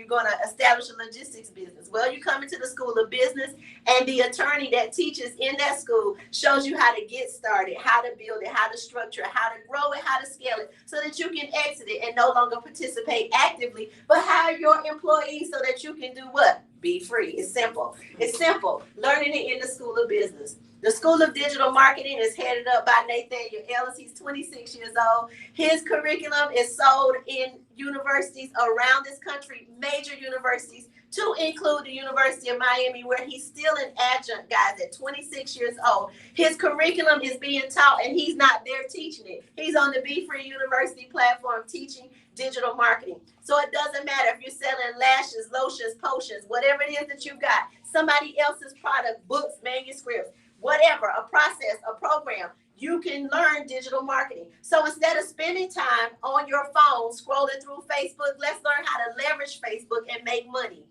going to establish a logistics business. Well, you come into the School of Business, and the attorney that teaches in that school shows you how to get started, how to build it, how to structure it, how to grow it, how to scale it, so that you can exit it and no longer participate actively, but hire your employees so that you can do what? Be free. It's simple. It's simple. Learning it in the School of Business. The School of Digital Marketing is headed up by Nathaniel Ellis. He's 26 years old. His curriculum is sold in universities around this country, major universities, to include the University of Miami, where he's still an adjunct, guys, at 26 years old. His curriculum is being taught, and he's not there teaching it. He's on the Be Free University platform teaching digital marketing. So it doesn't matter if you're selling lashes, lotions, potions, whatever it is that you got, somebody else's product, books, manuscripts, whatever, a process, a program, you can learn digital marketing. So instead of spending time on your phone scrolling through Facebook, let's learn how to leverage Facebook and make money.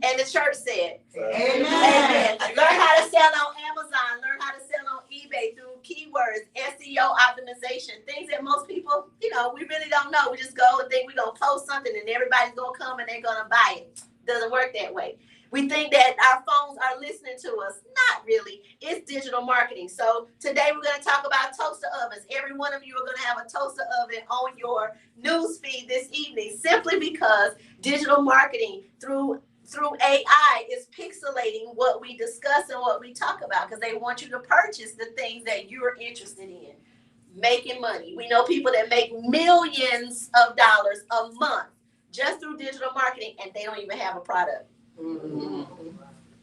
And the church said, Amen. Amen. Learn how to sell on Amazon, learn how to sell on eBay through keywords, SEO optimization, things that most people, we really don't know. We just go and think we're going to post something and everybody's going to come and they're going to buy it. Doesn't work that way. We think that our phones are listening to us. Not really. It's digital marketing. So today we're going to talk about toaster ovens. Every one of you are going to have a toaster oven on your news feed this evening, simply because digital marketing through AI is pixelating what we discuss and what we talk about, because they want you to purchase the things that you're interested in. Making money. We know people that make millions of dollars a month just through digital marketing, and they don't even have a product. Mm-hmm.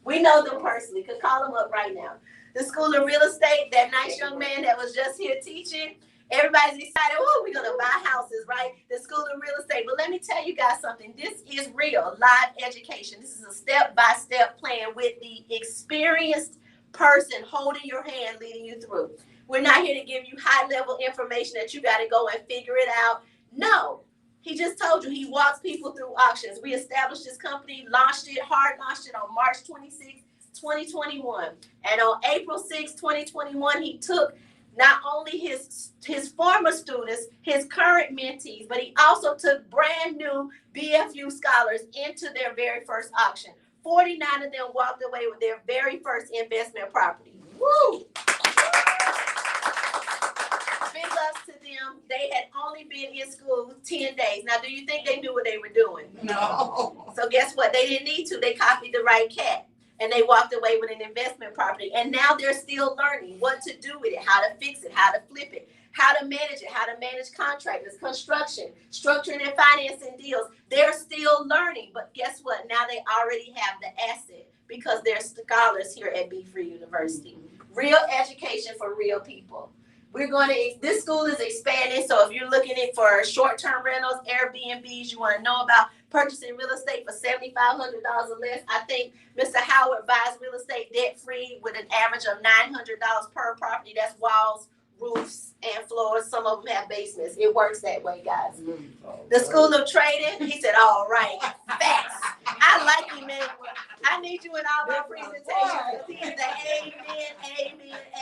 We know them personally. Could call them up right now. The School of Real Estate, that nice young man that was just here teaching, everybody's excited. Oh, we're going to buy houses, right? The School of Real Estate. But let me tell you guys something. This is real live education. This is a step-by-step plan with the experienced person holding your hand, leading you through. We're not here to give you high-level information that you got to go and figure it out. No. He just told you he walks people through auctions. We established this company, launched it on March 26, 2021. And on April 6, 2021, he took not only his former students, his current mentees, but he also took brand new BFU scholars into their very first auction. 49 of them walked away with their very first investment property. Woo! Big ups to them. They had only been in school 10 days. Now, do you think they knew what they were doing? No. So guess what? They didn't need to. They copied the right cat. And they walked away with an investment property. And now they're still learning what to do with it, how to fix it, how to flip it, how to manage it, how to manage contractors, construction, structuring and financing deals. They're still learning. But guess what? Now they already have the asset because they're scholars here at Be Free University. Real education for real people. This school is expanding, so if you're looking for short-term rentals, Airbnbs, you want to know about purchasing real estate for $7,500 or less, I think Mr. Howard buys real estate debt-free with an average of $900 per property. That's walls, roofs, and floors. Some of them have basements. It works that way, guys. The School of Trading, he said, all right, facts. I like you, man. I need you in all my presentations. He is the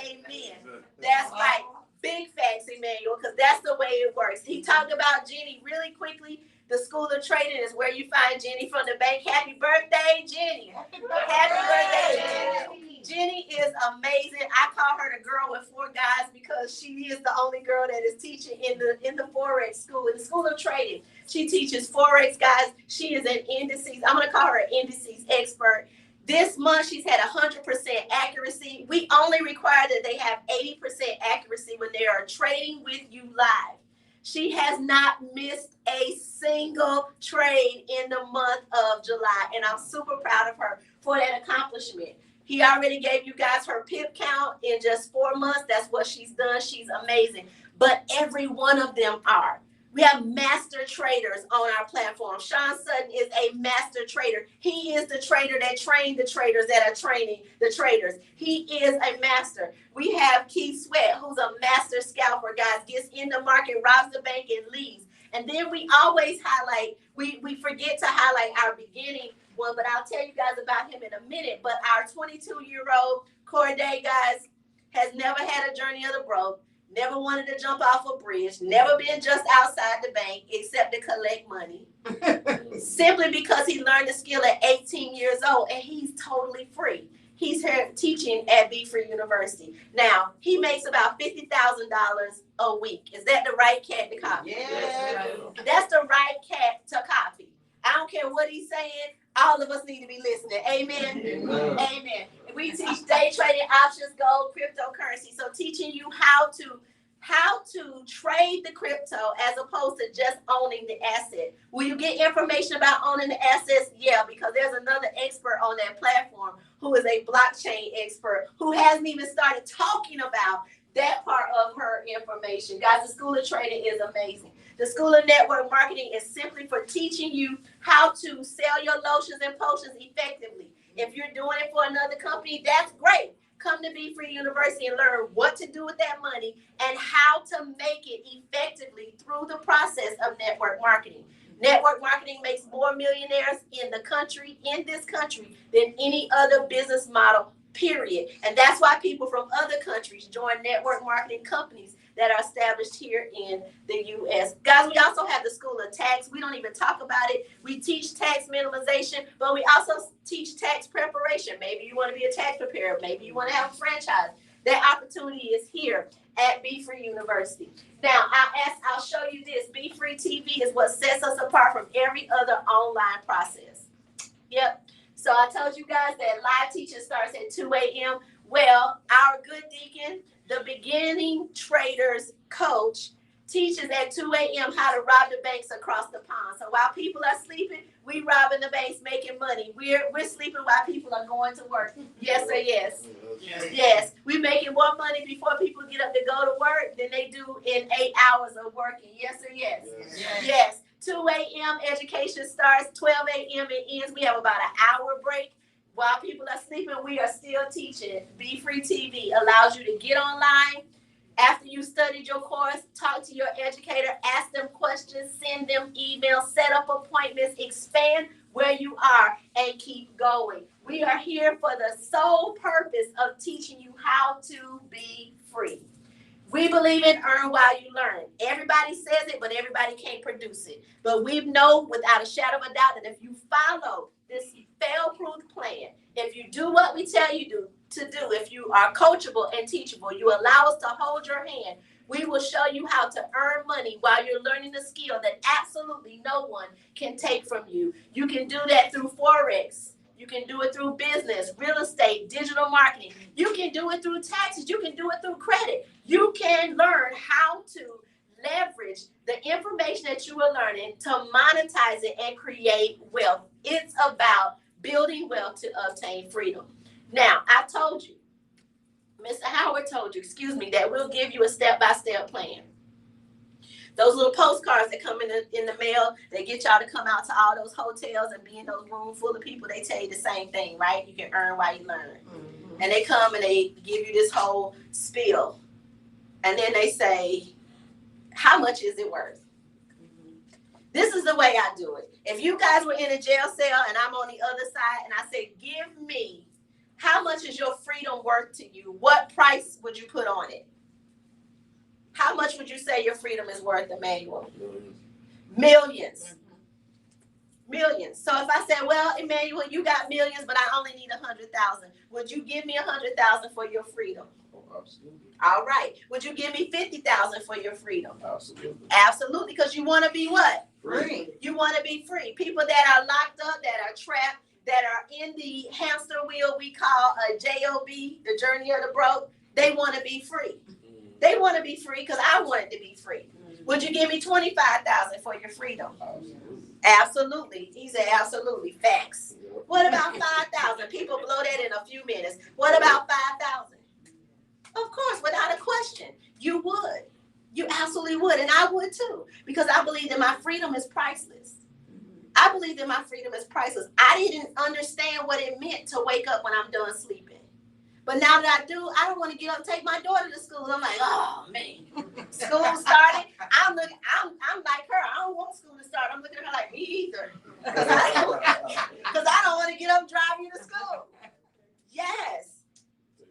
amen. That's right. Big facts, Emmanuel, because that's the way it works. He talked about Jenny really quickly. The School of Trading is where you find Jenny from the bank. Happy birthday, Jenny. Happy birthday, Jenny. Jenny is amazing. I call her the girl with 4 guys because she is the only girl that is teaching in the Forex school, in the School of Trading. She teaches Forex, guys. She is an indices. I'm going to call her an indices expert. This month, she's had 100% accuracy. We only require that they have 80% accuracy when they are trading with you live. She has not missed a single trade in the month of July, and I'm super proud of her for that accomplishment. He already gave you guys her PIP count in just 4 months. That's what she's done. She's amazing. But every one of them are. We have master traders on our platform. Sean Sutton is a master trader. He is the trader that trained the traders that are training the traders. He is a master. We have Keith Sweat, who's a master scalper, guys, gets in the market, robs the bank, and leaves. And then we always highlight, we forget to highlight our beginning one, but I'll tell you guys about him in a minute. But our 22-year-old Corday, guys, has never had a journey of the broke. Never wanted to jump off a bridge, never been just outside the bank except to collect money. Simply because he learned the skill at 18 years old and he's totally free. He's here teaching at Be Free University. Now, he makes about $50,000 a week. Is that the right cat to copy? Yeah. That's the right cat to copy. I don't care what he's saying. All of us need to be listening. Amen. Amen. We teach day trading, options, gold, cryptocurrency. So teaching you how to trade the crypto as opposed to just owning the asset. Will you get information about owning the assets? Yeah, because there's another expert on that platform who is a blockchain expert who hasn't even started talking about that part of her information. Guys, the School of Trading is amazing. The School of Network Marketing is simply for teaching you how to sell your lotions and potions effectively. If you're doing it for another company, that's great. Come to Be Free University and learn what to do with that money and how to make it effectively through the process of network marketing. Network marketing makes more millionaires in this country than any other business model, period. And that's why people from other countries join network marketing companies that are established here in the U.S. Guys, we also have the School of Tax. We don't even talk about it. We teach tax minimization, but we also teach tax preparation. Maybe you want to be a tax preparer. Maybe you want to have a franchise. That opportunity is here at Be Free University. Now, I'll show you this. Be Free TV is what sets us apart from every other online process. Yep. So I told you guys that live teaching starts at 2 a.m. Well, our good deacon, the beginning traders coach, teaches at 2 a.m. how to rob the banks across the pond. So while people are sleeping, we robbing the banks, making money. We're sleeping while people are going to work. Yes or yes? Yes. We're making more money before people get up to go to work than they do in 8 hours of working. Yes or yes? Yes. 2 a.m. education starts, 12 a.m. it ends. We have about an hour break. While people are sleeping, we are still teaching. Be Free TV allows you to get online, After you studied your course, talk to your educator, ask them questions, send them emails, set up appointments, expand where you are, and keep going. We are here for the sole purpose of teaching you how to be free. We believe in earn while you learn. Everybody says it, but everybody can't produce it. But we know without a shadow of a doubt that if you follow this fail-proof plan, if you do what we tell you to do, if you are coachable and teachable, you allow us to hold your hand, we will show you how to earn money while you're learning a skill that absolutely no one can take from you. You can do that through Forex. You can do it through business, real estate, digital marketing. You can do it through taxes. You can do it through credit. You can learn how to leverage the information that you are learning to monetize it and create wealth. It's about building wealth to obtain freedom. Now, I told you, Mr. Howard told you, that we'll give you a step-by-step plan. Those little postcards that come in the mail, they get y'all to come out to all those hotels and be in those rooms full of people. They tell you the same thing, right? You can earn while you learn. Mm-hmm. And they come and they give you this whole spiel. And then they say, how much is it worth? Mm-hmm. This is the way I do it. If you guys were in a jail cell and I'm on the other side and I say, give me, how much is your freedom worth to you? What price would you put on it? How much would you say your freedom is worth, Emmanuel? Millions. Millions. So if I said, well, Emmanuel, you got millions, but I only need 100,000. Would you give me 100,000 for your freedom? Oh, absolutely. All right. Would you give me 50,000 for your freedom? Absolutely. Absolutely, because you want to be what? Free. You want to be free. People that are locked up, that are trapped, that are in the hamster wheel we call a JOB, the journey of the broke, they want to be free. They want to be free because I wanted to be free. Would you give me 25,000 for your freedom? Absolutely. He said absolutely. Facts. What about 5,000? People blow that in a few minutes. What about 5,000? Of course, without a question, you would. You absolutely would, and I would too, because I believe that my freedom is priceless. I believe that my freedom is priceless. I didn't understand what it meant to wake up when I'm done sleeping. But now that I do, I don't want to get up and take my daughter to school. I'm like, oh man, school started. I'm like her. I don't want school to start. I'm looking at her like, me either. Because I don't want to get up and drive you to school. Yes.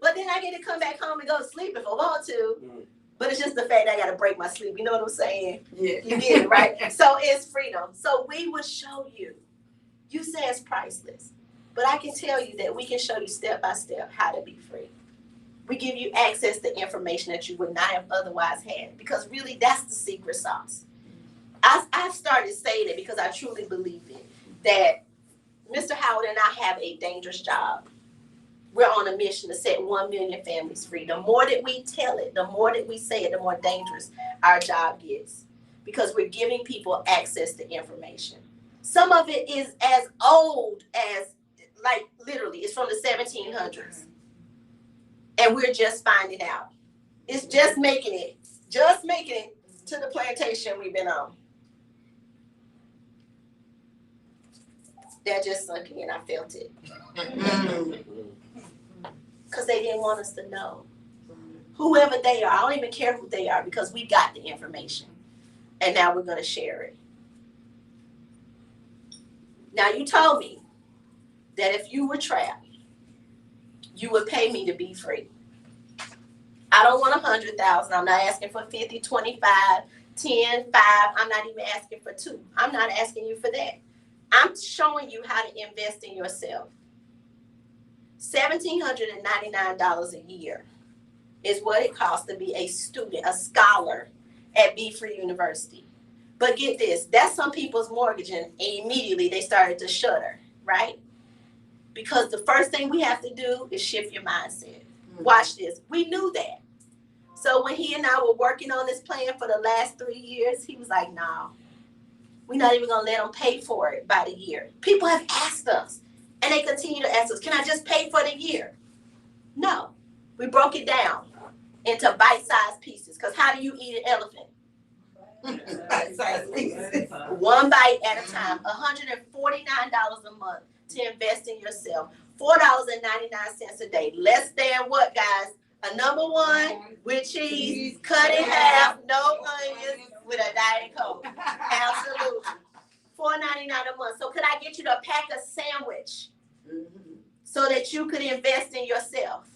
But then I get to come back home and go to sleep if I want to. But it's just the fact that I got to break my sleep. You know what I'm saying? Yeah. You get it, right? So it's freedom. So we will show you. You say it's priceless. But I can tell you that we can show you step by step how to be free. We give you access to information that you would not have otherwise had, because really that's the secret sauce. I've started saying it because I truly believe it, that Mr. Howard and I have a dangerous job. We're on a mission to set 1 million families free. The more that we tell it, the more that we say it, the more dangerous our job gets, because we're giving people access to information. Some of it is as old as, like literally, it's from the 1700s. And we're just finding out. It's just making it to the plantation we've been on. That just sunk in, I felt it. Because they didn't want us to know. Whoever they are, I don't even care who they are, because we got the information. And now we're going to share it. Now you told me that if you were trapped, you would pay me to be free. I don't want 100,000. I'm not asking for 50, 25, 10, 5. I'm not even asking for 2. I'm not asking you for that. I'm showing you how to invest in yourself. $1,799 a year is what it costs to be a student, a scholar at Be Free University. But get this, that's some people's mortgage, and immediately they started to shudder, right? Because the first thing we have to do is shift your mindset. Watch this. We knew that. So when he and I were working on this plan for the last 3 years, he was like, no, we're not even going to let them pay for it by the year. People have asked us, and they continue to ask us, can I just pay for the year? No. We broke it down into bite-sized pieces, because how do you eat an elephant? Bite-sized pieces. One bite at a time. $149 a month to invest in yourself. $4.99 a day. Less than what, guys? A number one with cheese, cut in half, no onions, with a Diet Coke. Absolutely. $4.99 a month. So could I get you to pack a sandwich so that you could invest in yourself?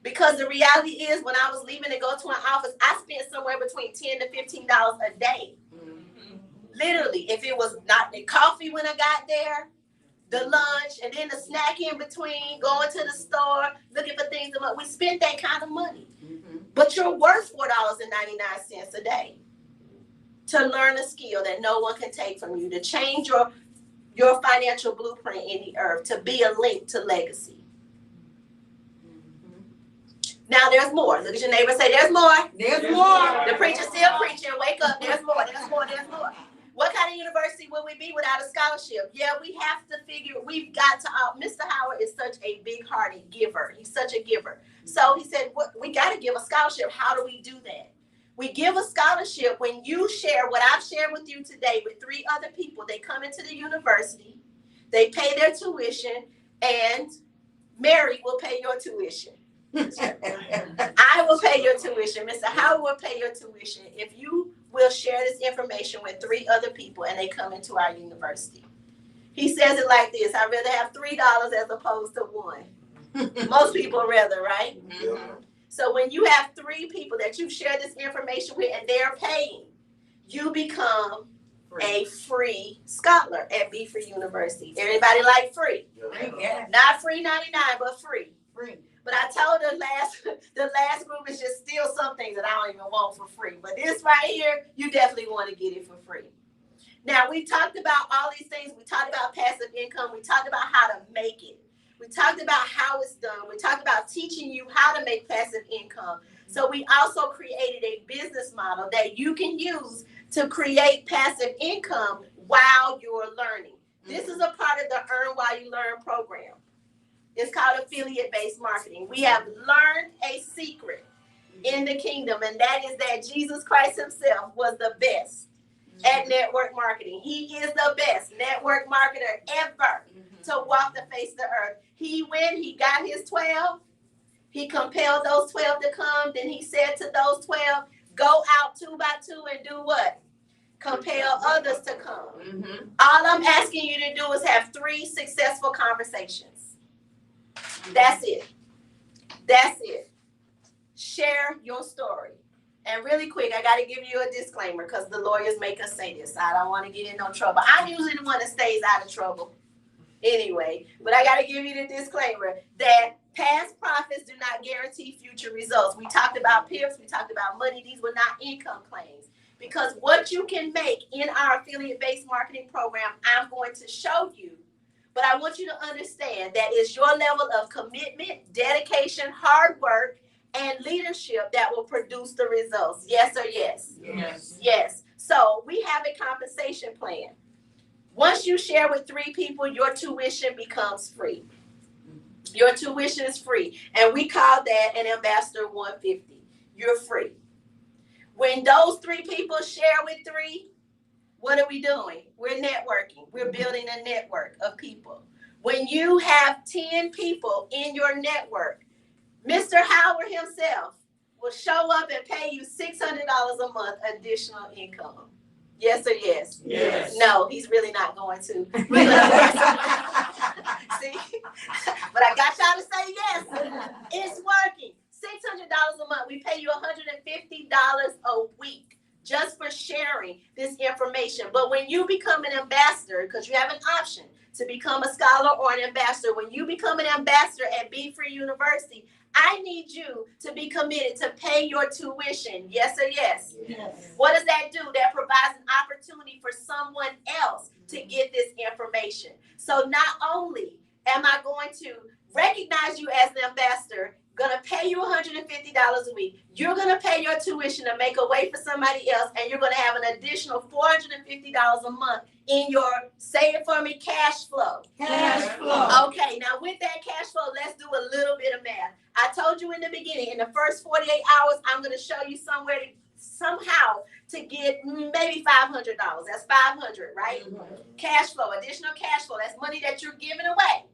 Because the reality is, when I was leaving to go to an office, I spent somewhere between $10 to $15 a day. Literally, if it was not the coffee when I got there, the lunch, and then the snack in between, going to the store, looking for things. We spent that kind of money. But you're worth $4.99 a day to learn a skill that no one can take from you, to change your financial blueprint in the earth, to be a link to legacy. Now there's more. Look at your neighbor, say there's more. There's more. The preacher's still preaching. Wake up. There's more. There's more. There's more. What kind of university would we be without a scholarship? Yeah, we have to figure, we've got to, Mr. Howard is such a big-hearted giver. He's such a giver. So he said, we got to give a scholarship. How do we do that? We give a scholarship when you share what I've shared with you today with 3 other people. They come into the university, they pay their tuition, and Mary will pay your tuition. I will pay your tuition. Mr. Howard will pay your tuition if you will share this information with 3 other people and they come into our university. He says it like this: I'd rather have $3 as opposed to 1. Most people rather, right? So when you have 3 people that you share this information with and they're paying, you become a free scholar at Be Free University. Everybody like free? Yeah. Not free 99, but free. Free. But I told the last group is just still some things that I don't even want for free. But this right here, you definitely want to get it for free. Now, we talked about all these things. We talked about passive income. We talked about how to make it. We talked about how it's done. We talked about teaching you how to make passive income. So we also created a business model that you can use to create passive income while you're learning. This is a part of the Earn While You Learn program. It's called affiliate-based marketing. We have learned a secret in the kingdom, and that is that Jesus Christ himself was the best at network marketing. He is the best network marketer ever to walk the face of the earth. He got his 12. He compelled those 12 to come. Then he said to those 12, go out 2 by 2 and do what? Compel others to come. All I'm asking you to do is have 3 successful conversations. That's it. That's it. Share your story. And really quick, I got to give you a disclaimer because the lawyers make us say this. I don't want to get in no trouble. I'm usually the one that stays out of trouble anyway. But I got to give you the disclaimer that past profits do not guarantee future results. We talked about PIPs. We talked about money. These were not income claims. Because what you can make in our affiliate-based marketing program, I'm going to show you. But I want you to understand that it's your level of commitment, dedication, hard work, and leadership that will produce the results. Yes or yes? Yes. Yes. So we have a compensation plan. Once you share with 3 people, your tuition becomes free. Your tuition is free. And we call that an Ambassador 150. You're free. When those 3 people share with 3, what are we doing? We're networking. We're building a network of people. When you have 10 people in your network, Mr. Howard himself will show up and pay you $600 a month additional income. Yes or yes? Yes. No, he's really not going to. See? But I got y'all to say yes. It's working. $600 a month. We pay you $150 a week just for sharing this information. But when you become an ambassador, because you have an option to become a scholar or an ambassador, when you become an ambassador at Be Free University, I need you to be committed to pay your tuition. Yes or yes? Yes. What does that do? That provides an opportunity for someone else to get this information. So not only am I going to recognize you as an ambassador, gonna pay you $150 a week, you're gonna pay your tuition to make a way for somebody else, and you're gonna have an additional $450 a month in your, say it for me, cash flow. Cash flow. Okay, now with that cash flow, let's do a little bit of math. I told you in the beginning, in the first 48 hours, I'm gonna show you somehow to get maybe $500. That's $500, right? Cash flow, additional cash flow. That's money that you're giving away.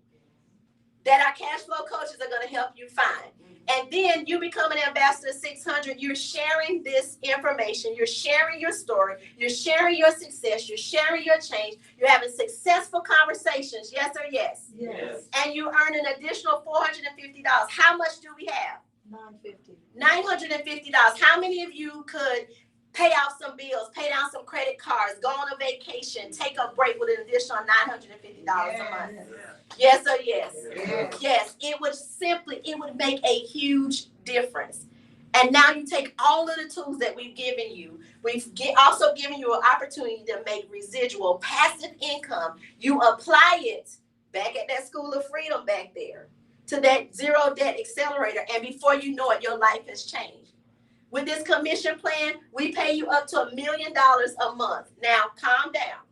that our cash flow coaches are going to help you find. And then you become an ambassador 600. You're sharing this information. You're sharing your story. You're sharing your success. You're sharing your change. You're having successful conversations. Yes or yes? Yes. And you earn an additional $450. How much do we have? $950. $950. How many of you could pay off some bills, pay down some credit cards, go on a vacation, take a break with an additional $950 a month? Yes or yes? Yes, it would make a huge difference. And now you take all of the tools that we've given you. We've also given you an opportunity to make residual passive income. You apply it back at that School of Freedom back there to that Zero Debt Accelerator. And before you know it, your life has changed. With this commission plan, we pay you up to $1 million a month. Now, calm down.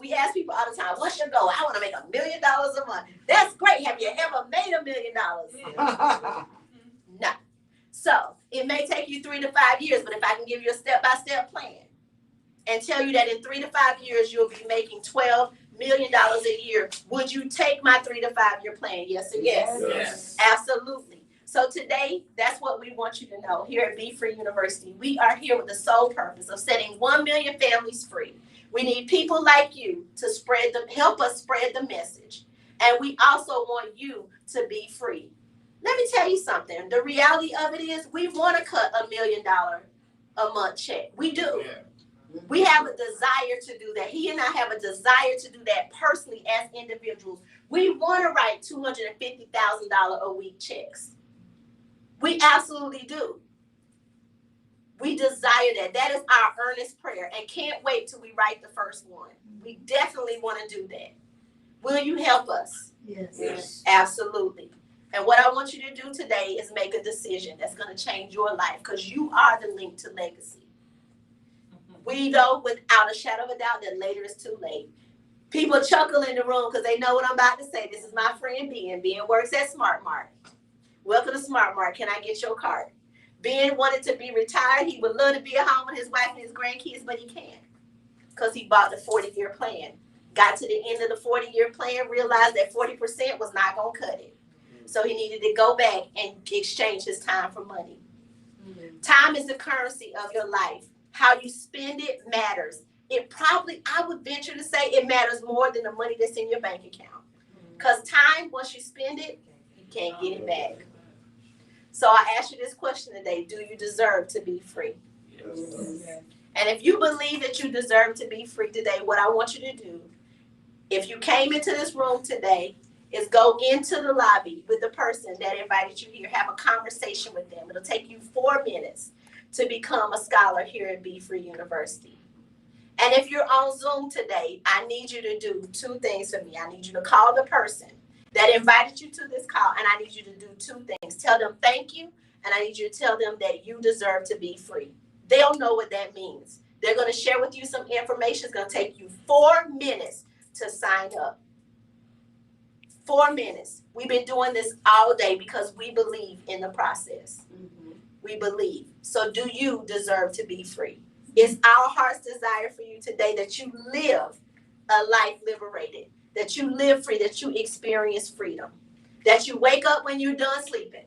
We ask people all the time, what's your goal? I want to make $1 million a month. That's great. Have you ever made $1 million? No. So it may take you 3 to 5 years, but if I can give you a step-by-step plan and tell you that in 3 to 5 years, you'll be making $12 million a year, would you take my 3 to 5 year plan? Yes or yes? Yes. Absolutely. So today, that's what we want you to know here at Be Free University. We are here with the sole purpose of setting 1 million families free. We need people like you to help us spread the message. And we also want you to be free. Let me tell you something. The reality of it is we want to cut $1 million a month check. We do. Yeah. We have a desire to do that. He and I have a desire to do that personally as individuals. We want to write $250,000 a week checks. We absolutely do. We desire that. That is our earnest prayer, and can't wait till we write the first one. We definitely want to do that. Will you help us? Yes. Absolutely. And what I want you to do today is make a decision that's going to change your life, because you are the link to legacy. We know without a shadow of a doubt that later is too late. People chuckle in the room because they know what I'm about to say. This is my friend Ben. Ben works at Smart Mart. Welcome to Smart Mart. Can I get your card? Ben wanted to be retired. He would love to be at home with his wife and his grandkids, but he can't because he bought the 40-year plan. Got to the end of the 40-year plan, realized that 40% was not going to cut it. So he needed to go back and exchange his time for money. Time is the currency of your life. How you spend it matters. I would venture to say it matters more than the money that's in your bank account. Because time, once you spend it, you can't get it back. So I ask you this question today. Do you deserve to be free? Yes. And if you believe that you deserve to be free today, what I want you to do, if you came into this room today, is go into the lobby with the person that invited you here. Have a conversation with them. It'll take you 4 minutes to become a scholar here at Be Free University. And if you're on Zoom today, I need you to do 2 things for me. I need you to call the person that invited you to this call, and I need you to do 2 things. Tell them thank you, and I need you to tell them that you deserve to be free. They'll know what that means. They're going to share with you some information. It's going to take you 4 minutes to sign up. 4 minutes. We've been doing this all day because we believe in the process. We believe. So do you deserve to be free? It's our heart's desire for you today that you live a life liberated, that you live free, that you experience freedom, that you wake up when you're done sleeping,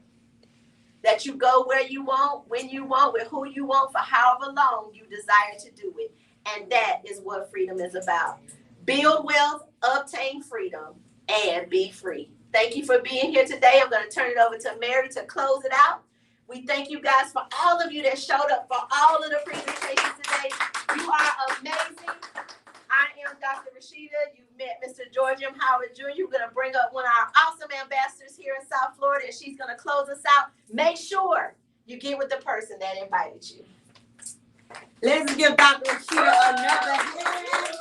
that you go where you want, when you want, with who you want, for however long you desire to do it. And that is what freedom is about. Build wealth, obtain freedom, and be free. Thank you for being here today. I'm going to turn it over to Mary to close it out. We thank you guys for all of you that showed up for all of the presentations today. You are amazing. I am Dr. Rashida. You've met Mr. George M. Howard Jr. We're going to bring up one of our awesome ambassadors here in South Florida, and she's going to close us out. Make sure you get with the person that invited you. Let's give Dr. Rashida another hand.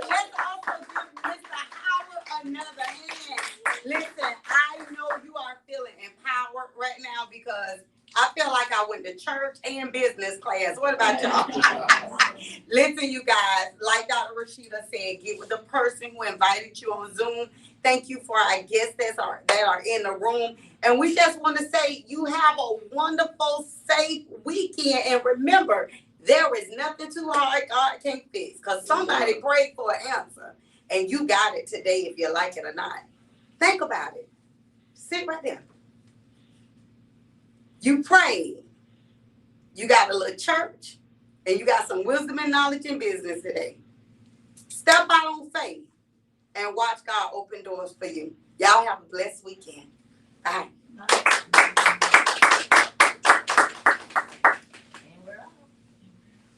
Let's also give Mr. Howard another hand. Listen, I know you are feeling empowered right now because I feel like I went to church and business class. What about y'all? Listen, you guys, like Dr. Rashida said, get with the person who invited you on Zoom. Thank you for our guests that are in the room. And we just want to say you have a wonderful, safe weekend. And remember, there is nothing too hard God can't fix, because somebody prayed for an answer. and you got it today if you like it or not. Think about it. Sit right there. You prayed. You got a little church, and you got some wisdom and knowledge in business today. Step out on faith and watch God open doors for you. Y'all have a blessed weekend. Bye.